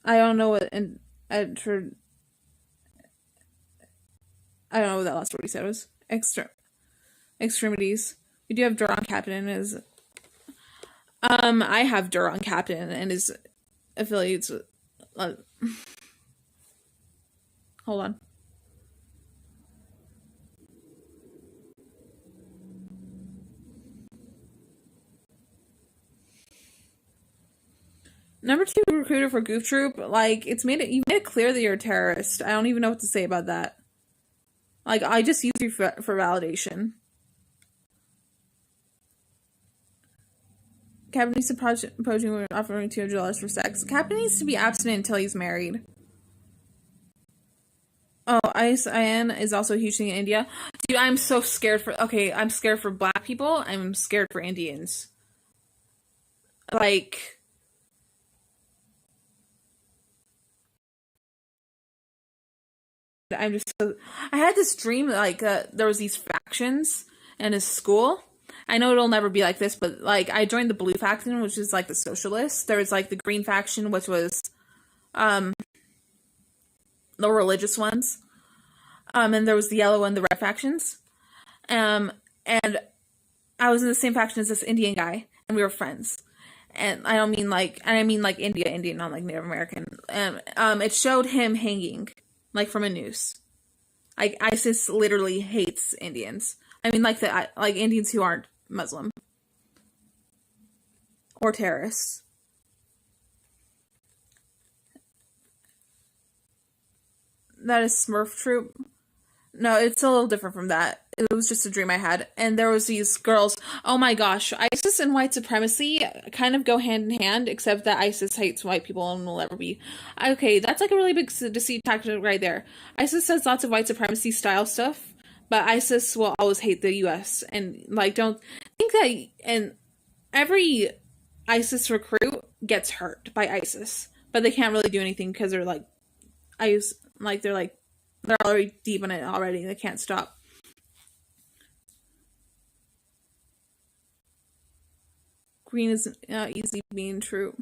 I don't know what I don't know what that last word he said was. Extremities. We do have Duran Captain is. I have Duran Captain and his affiliates. Hold on. Number 2 recruiter for Goof Troop. Like, you made it clear that you're a terrorist. I don't even know what to say about that. Like, I just use you for validation. Captain needs to approaching women offering $200 for sex. Captain needs to be abstinent until he's married. Oh, ISIN is also a huge thing in India. Dude, I'm so scared I'm scared for black people. I'm scared for Indians. Like, I had this dream, like, there was these factions in his school. I know it'll never be like this, but, like, I joined the blue faction, which is, like, the socialists. There was, like, the green faction, which was, the religious ones. And there was the yellow and the red factions. And I was in the same faction as this Indian guy, and we were friends. And I mean like Indian, not like Native American. And it showed him hanging, like, from a noose. Like, ISIS literally hates Indians. I mean, like Indians who aren't Muslim or terrorists. That is Smurf Troop. No, it's a little different from that. It was just a dream I had. And there was these girls. Oh my gosh. ISIS and white supremacy kind of go hand in hand, except that ISIS hates white people and will never be. Okay, that's like a really big deceit tactic right there. ISIS says lots of white supremacy style stuff, but ISIS will always hate the US. And, like, don't think that. And every ISIS recruit gets hurt by ISIS, but they can't really do anything because they're like, they're already deep in it already. They can't stop. Green is easy being true.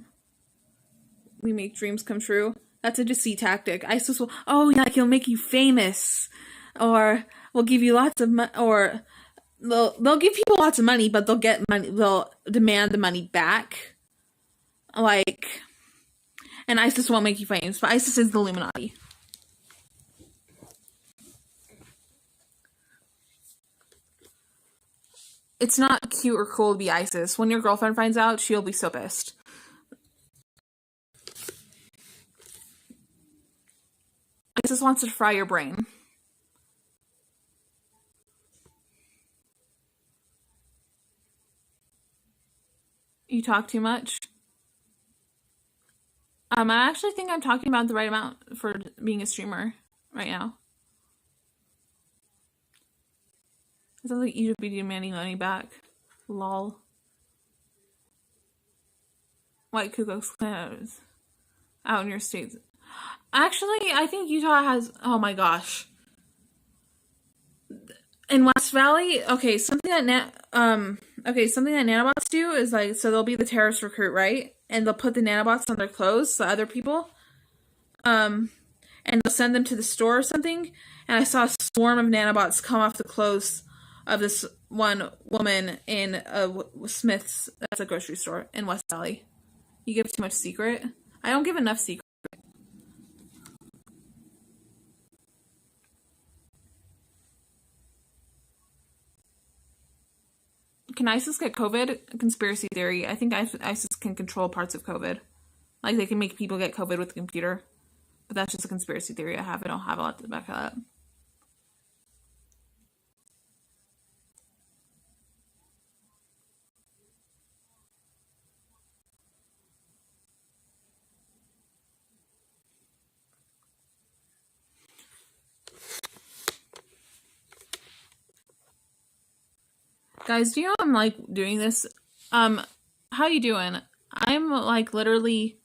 We make dreams come true. That's a deceit tactic. ISIS will, like, it'll make you famous. Or we'll give you lots of money. Or they'll give people lots of money, but they'll get money. They'll demand the money back. Like, and ISIS won't make you famous. But ISIS is the Illuminati. It's not cute or cool to be ISIS. When your girlfriend finds out, she'll be so pissed. ISIS wants to fry your brain. You talk too much? I actually think I'm talking about the right amount for being a streamer right now. It sounds like Egypt be demanding money back. Lol. White Ku Klux Klan out in your states. Actually, I think Utah has. Oh my gosh. In West Valley, something that Nanobots do is, like, so they'll be the terrorist recruit, right? And they'll put the Nanobots on their clothes, the other people. And they'll send them to the store or something. And I saw a swarm of Nanobots come off the clothes of this one woman in a Smith's, that's a grocery store in West Valley. You give too much secret. I don't give enough secret. Can ISIS get COVID? Conspiracy theory. I think ISIS can control parts of COVID. Like, they can make people get COVID with a computer. But that's just a conspiracy theory I have. I don't have a lot to back it up. Guys, do you know I'm like doing this? How you doing? I'm like literally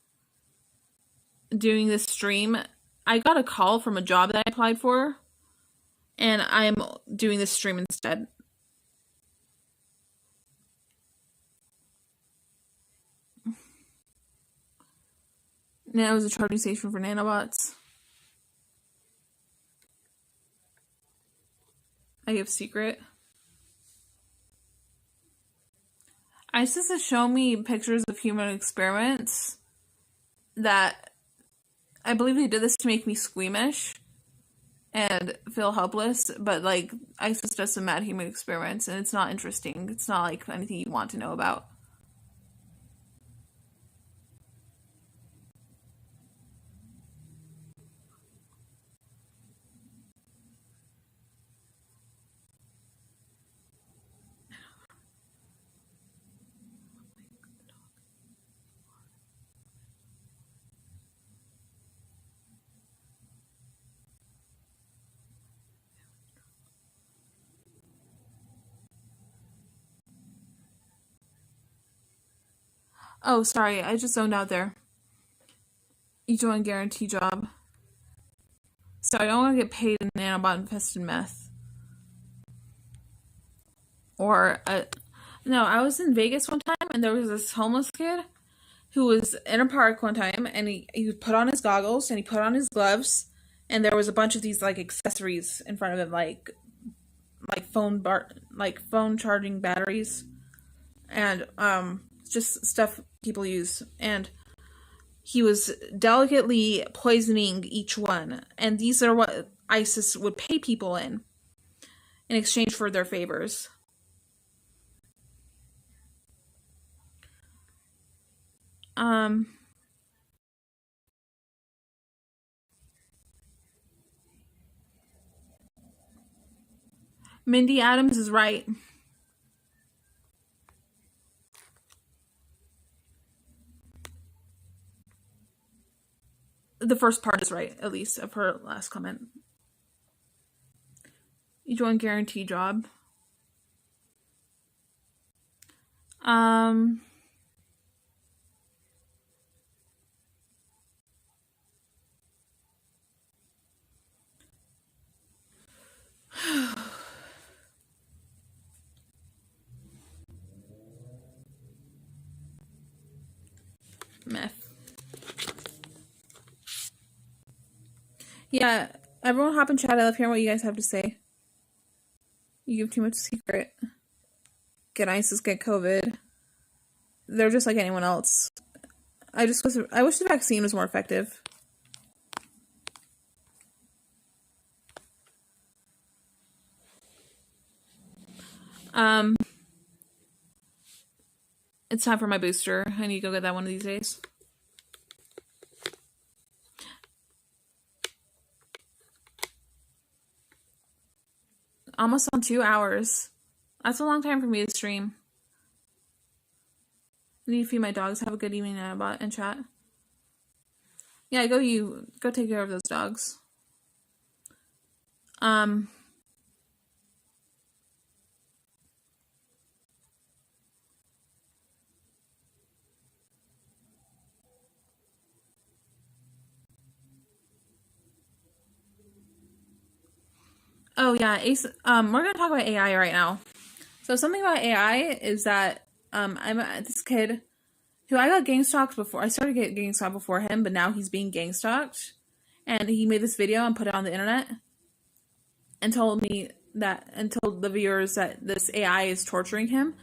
doing this stream. I got a call from a job that I applied for, and I'm doing this stream instead. Now is a charging station for nanobots. I give secret. ISIS has shown me pictures of human experiments that I believe they did this to make me squeamish and feel helpless, but like ISIS does some mad human experiments and it's not interesting. It's not like anything you want to know about. Oh, sorry, I just zoned out there. You join guarantee job. Sorry, I don't want to get paid in nanobot infested meth. Or, no, I was in Vegas one time and there was this homeless kid who was in a park one time and he put on his goggles and he put on his gloves and there was a bunch of these like accessories in front of him, like phone charging batteries and just stuff people use, and he was delicately poisoning each one, and these are what ISIS would pay people in exchange for their favors. Mindy Adams is right. The first part is right, at least, of her last comment. You join guarantee job. Meth. Yeah, everyone hop in chat. I love hearing what you guys have to say. You give too much secret. Get ISIS, get COVID. They're just like anyone else. I wish the vaccine was more effective. It's time for my booster. I need to go get that one of these days. Almost on 2 hours. That's a long time for me to stream. I need to feed my dogs. Have a good evening, Nanobot, and chat. Yeah, go take care of those dogs. Oh yeah, Ace. We're gonna talk about AI right now. So something about AI is that I'm this kid who I got gang stalked before. I started getting gang stalked before him, but now he's being gang stalked, and he made this video and put it on the internet, and told me that and told the viewers that this AI is torturing him.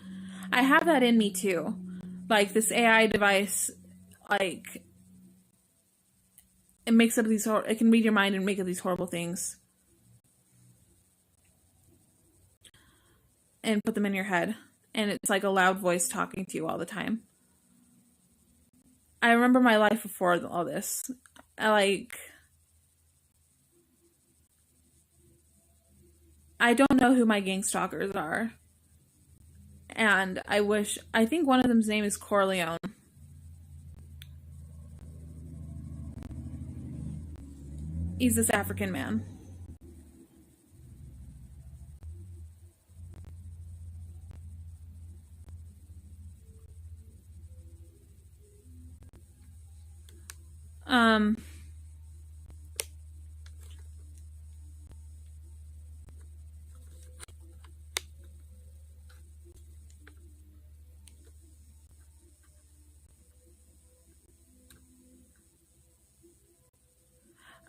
I have that in me too. Like, this AI device, like, it makes up these, it can read your mind and make up these horrible things. And put them in your head. And it's like a loud voice talking to you all the time. I remember my life before all this. I don't know who my gang stalkers are. And I think one of them's name is Corleone. He's this African man.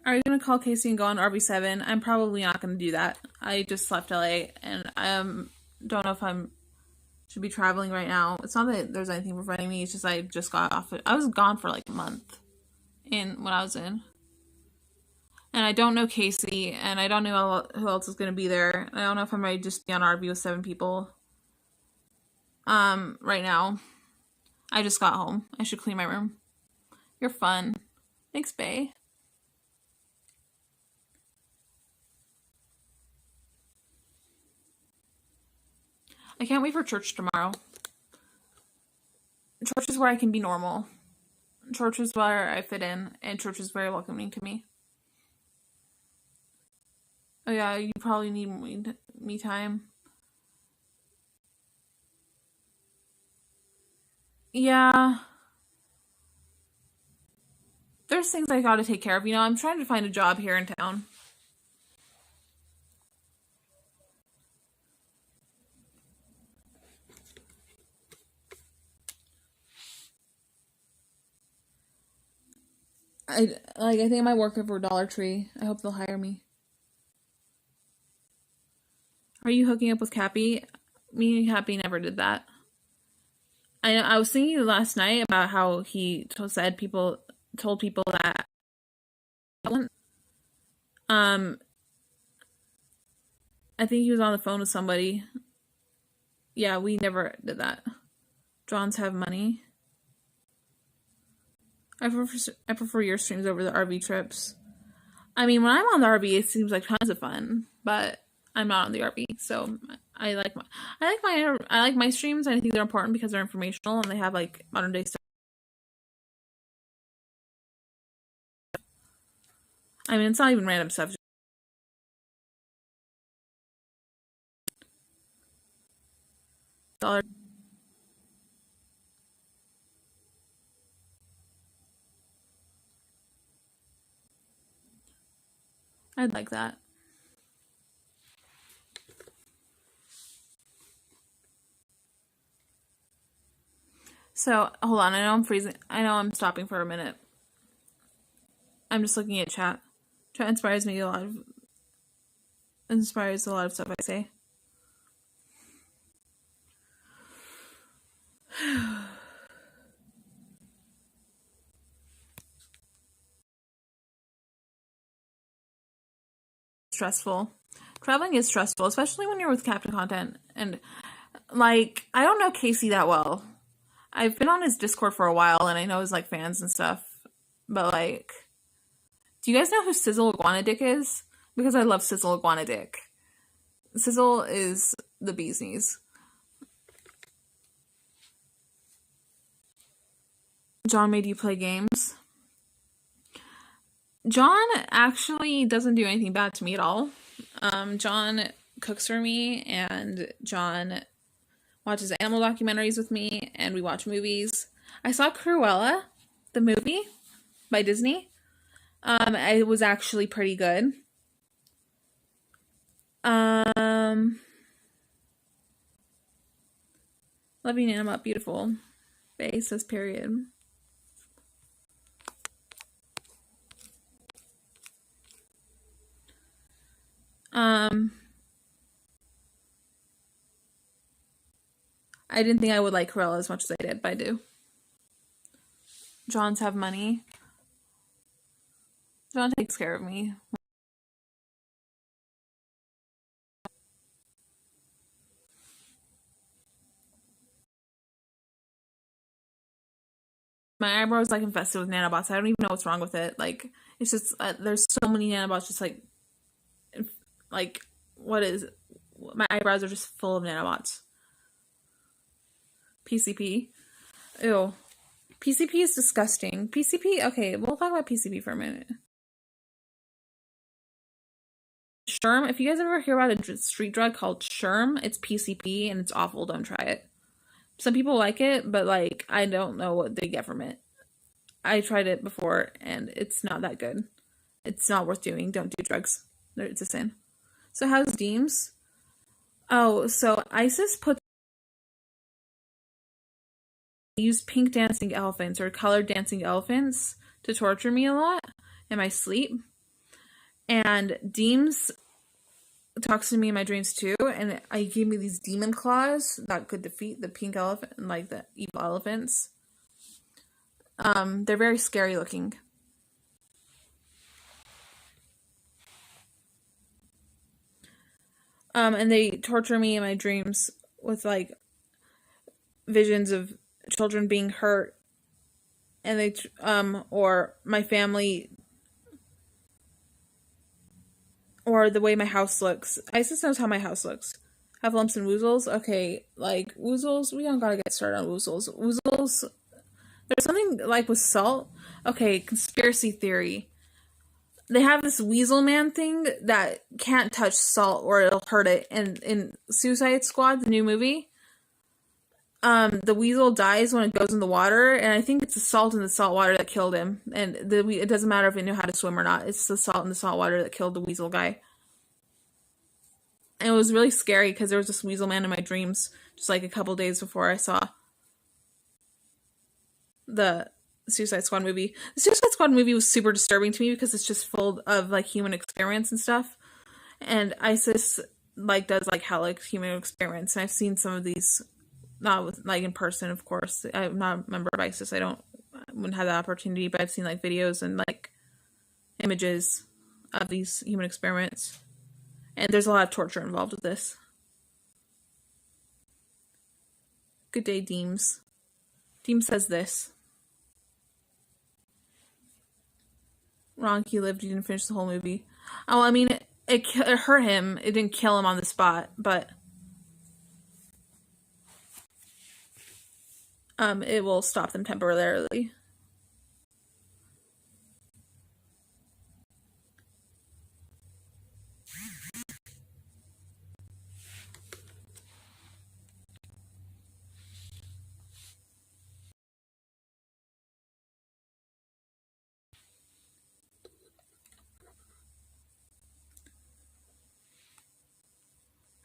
Are you going to call Casey and go on RV7? I'm probably not going to do that. I just left LA and I don't know if I should be traveling right now. It's not that there's anything preventing me. It's just I just got off it. I was gone for like a month when I was in. And I don't know Casey and I don't know who else is going to be there. I don't know if I'm ready to just be on RV with 7 people. Right now. I just got home. I should clean my room. You're fun. Thanks, bae. I can't wait for church tomorrow. Church is where I can be normal. Church is where I fit in, and church is very welcoming to me. Oh yeah, you probably need me time. Yeah. There's things I gotta take care of. You know, I'm trying to find a job here in town. I think I might work for Dollar Tree. I hope they'll hire me. Are you hooking up with Cappy? Me and Cappy never did that. I was thinking last night about how he told people that I think he was on the phone with somebody. Yeah, we never did that. Johns have money. I prefer your streams over the RV trips. I mean, when I'm on the RV, it seems like tons of fun, but I'm not on the RV, so I like my streams. I think they're important because they're informational and they have like modern day stuff. I mean, it's not even random stuff. I'd like that. So, hold on. I know I'm freezing. I know I'm stopping for a minute. I'm just looking at chat. Chat inspires a lot of stuff I say. Stressful. Traveling is stressful, especially when you're with Captain Content. And, like, I don't know Casey that well. I've been on his Discord for a while, and I know his, like, fans and stuff. But, like, do you guys know who Sizzle Iguana Dick is? Because I love Sizzle Iguana Dick. Sizzle is the bee's knees. John made you play games. John actually doesn't do anything bad to me at all. John cooks for me, and John watches animal documentaries with me, and we watch movies. I saw Cruella, the movie by Disney. It was actually pretty good. Love you, Nanobot. Beautiful. Bae says period. I didn't think I would like Corella as much as I did, but I do. Johns have money. John takes care of me. My eyebrows like infested with nanobots. I don't even know what's wrong with it. Like, it's just there's so many nanobots. Just like what is? My eyebrows are just full of nanobots. PCP. Ew. PCP is disgusting. PCP. Okay, we'll talk about PCP for a minute. Sherm. If you guys ever hear about a street drug called Sherm, it's PCP and it's awful. Don't try it. Some people like it, but like I don't know what they get from it. I tried it before and it's not that good. It's not worth doing. Don't do drugs. It's a sin. So how's Deems? Oh, so ISIS used pink dancing elephants or colored dancing elephants to torture me a lot in my sleep. And Deems talks to me in my dreams too, and he gave me these demon claws that could defeat the pink elephant, like the evil elephants. They're very scary looking. And they torture me in my dreams with like visions of children being hurt, and they or my family, or the way my house looks. Isis knows how my house looks. Have lumps and woozles. Okay, like woozles, we don't gotta get started on woozles. Woozles, there's something like with salt. Okay, conspiracy theory. They have this weasel man thing that can't touch salt or it'll hurt it. And in Suicide Squad, the new movie, the weasel dies when it goes in the water, and I think it's the salt in the salt water that killed him. And it doesn't matter if he knew how to swim or not. It's the salt in the salt water that killed the weasel guy. And it was really scary because there was this weasel man in my dreams just like a couple days before I saw the Suicide Squad movie. The Suicide Squad movie was super disturbing to me because it's just full of like human experiments and stuff. And ISIS like does like hella human experiments. And I've seen some of these, not with, like in person, of course. I'm not a member of ISIS. I wouldn't have that opportunity, but I've seen like videos and like images of these human experiments. And there's a lot of torture involved with this. Good day, Deems. Deems says this. Wrong, he lived, you didn't finish the whole movie. Oh, I mean, it hurt him. It didn't kill him on the spot, but it will stop them temporarily.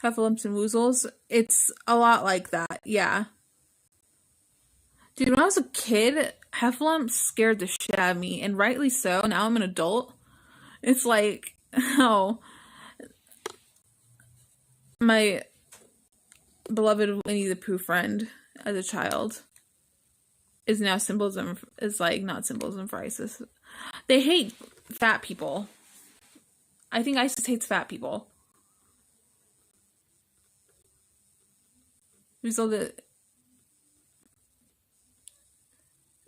Have lumps and woozles. It's a lot like that, yeah. Dude, when I was a kid, heffalumps scared the shit out of me, and rightly so. Now I'm an adult. It's like, oh, my beloved Winnie the Pooh friend as a child is now symbolism, is like not symbolism for ISIS. They hate fat people. I think ISIS hates fat people. The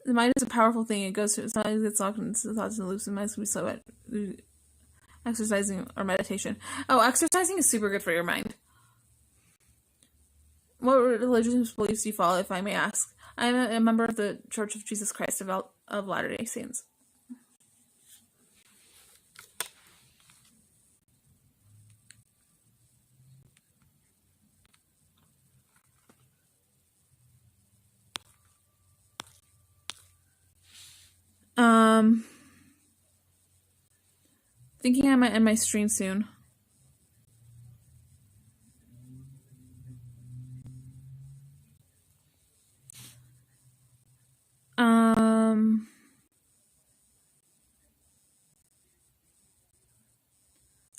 mind is a powerful thing. It goes to, it's not like it's locked into thoughts and loops, and minds can be slow at exercising or meditation. Oh, exercising is super good for your mind. What religious beliefs do you follow, if I may ask? I'm a member of the Church of Jesus Christ of Latter-day Saints. Thinking I might end my stream soon.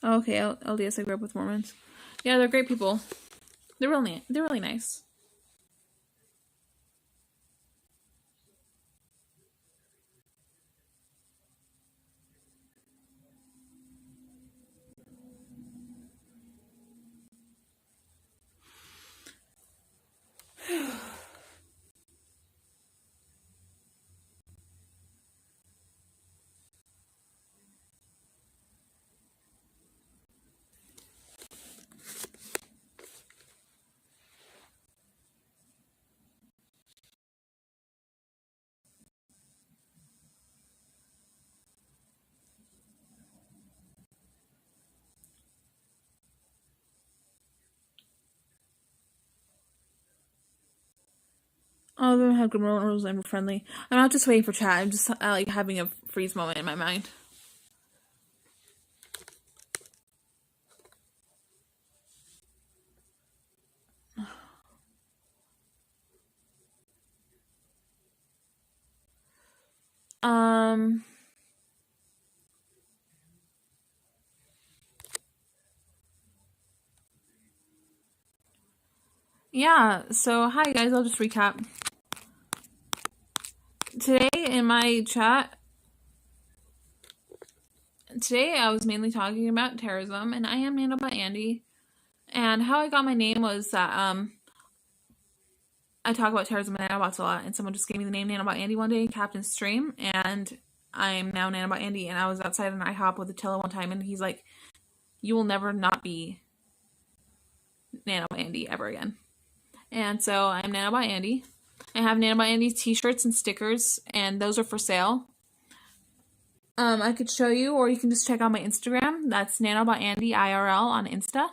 Okay, LDS, I grew up with Mormons. Yeah, they're great people. They're really nice. All of them have good morals and were friendly. I'm not just waiting for chat. I'm just like having a freeze moment in my mind. Yeah, so hi guys, I'll just recap. Today in my chat, I was mainly talking about terrorism, and I am NanobotAndy. And how I got my name was that I talk about terrorism and nanobots a lot, and someone just gave me the name NanobotAndy one day, Captain Stream, and I'm now NanobotAndy. And I was outside an IHOP with Attila one time, and he's like, "You will never not be NanobotAndy ever again." And so I'm NanobotAndy. I have NanobotAndy t-shirts and stickers, and those are for sale. I could show you, or you can just check out my Instagram. That's NanobotAndy IRL on Insta.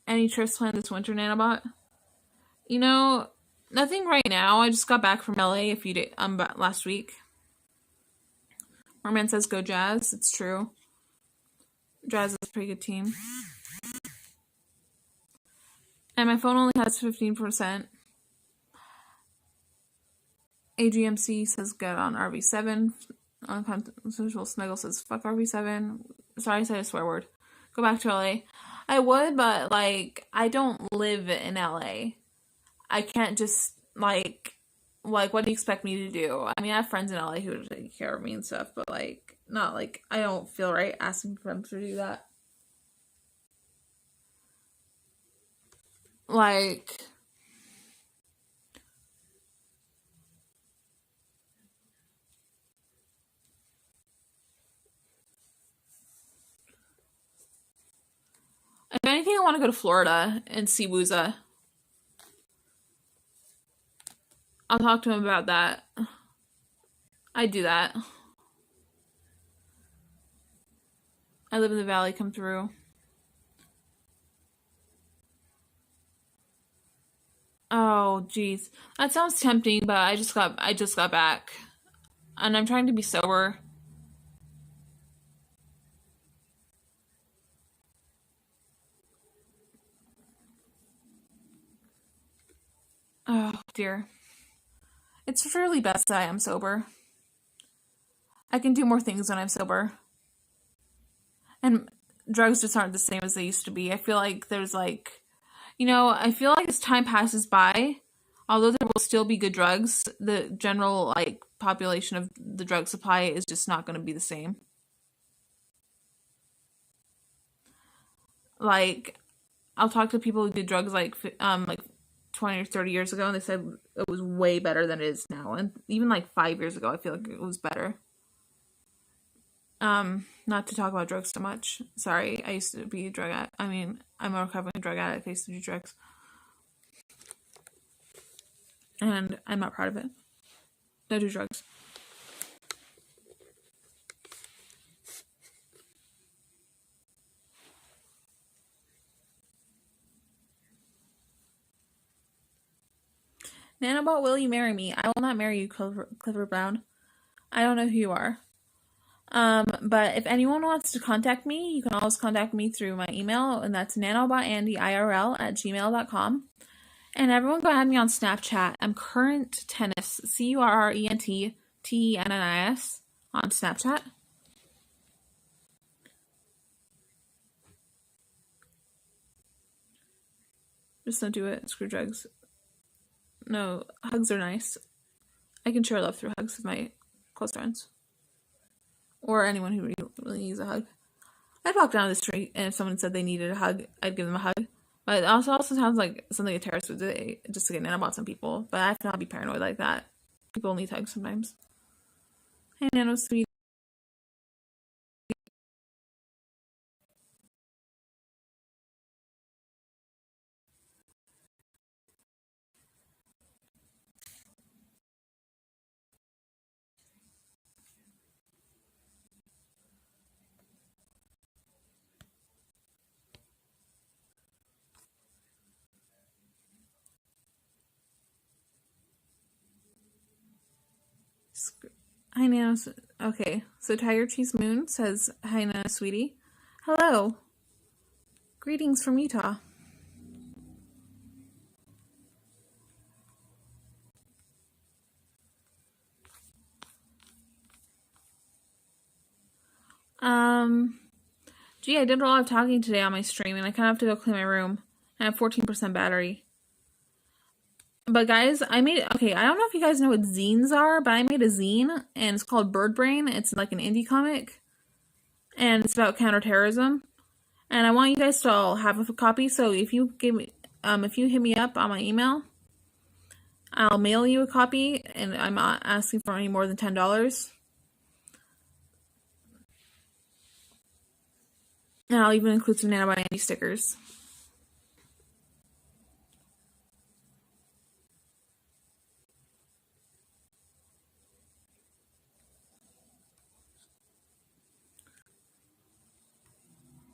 Any trips planned this winter, Nanobot? You know, nothing right now. I just got back from LA last week. Merman says go Jazz. It's true. Jazz is a pretty good team. And my phone only has 15%. AGMC says good on RV7. Social Snuggle says fuck RV7. Sorry, I said a swear word. Go back to LA. I would, but like I don't live in LA. I can't just like what do you expect me to do? I mean, I have friends in LA who take care of me and stuff, but like not like I don't feel right asking for them to do that. Like if anything, I want to go to Florida and see Wooza. I'll talk to him about that. I'd do that. I live in the valley, come through. Oh, jeez. That sounds tempting, but I just got back. And I'm trying to be sober. Oh, dear. It's really best that I am sober. I can do more things when I'm sober. And drugs just aren't the same as they used to be. I feel like there's like, I feel like as time passes by, although there will still be good drugs, the general like population of the drug supply is just not going to be the same. Like, I'll talk to people who did drugs like 20 or 30 years ago, and they said it was way better than it is now. And even like 5 years ago, I feel like it was better. Not to talk about drugs so much. Sorry, I used to be a drug addict. I mean, I'm a recovering drug addict. I used to do drugs. And I'm not proud of it. Don't do drugs. Nanobot, will you marry me? I will not marry you, Clifford Brown. I don't know who you are. But if anyone wants to contact me, you can always contact me through my email, and that's nanobotandyrl@gmail.com. And everyone go add me on Snapchat. I'm Current Tennis, CurrentTennis on Snapchat. Just don't do it. Screw drugs. No, hugs are nice. I can share love through hugs with my close friends. Or anyone who really needs a hug. I'd walk down the street, and if someone said they needed a hug, I'd give them a hug. But it also sounds like something a terrorist would do, just to get nanobots on people. But I have to not be paranoid like that. People need hugs sometimes. Hey, Nano Sweet. Hi, Nana. Okay, so Tiger Cheese Moon says, hi, Nana, sweetie. Hello. Greetings from Utah. Gee, I did a lot of talking today on my stream, and I kind of have to go clean my room. I have 14% battery. But guys, okay, I don't know if you guys know what zines are, but I made a zine, and it's called Bird Brain. It's like an indie comic, and it's about counterterrorism. And I want you guys to all have a copy, so if you hit me up on my email, I'll mail you a copy, and I'm not asking for any more than $10. And I'll even include some NanoboTAndy stickers.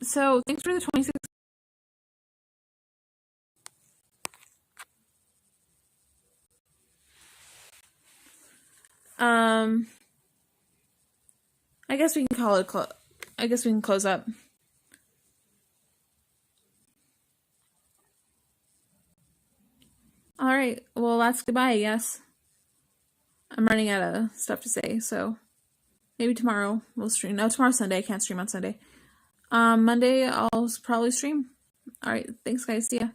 So, thanks for the 26. I guess we can call it I guess we can close up. Alright, well, that's goodbye, I guess. I'm running out of stuff to say, so maybe tomorrow we'll stream. No, tomorrow's Sunday. I can't stream on Sunday. Monday I'll probably stream. Alright, thanks guys. See ya.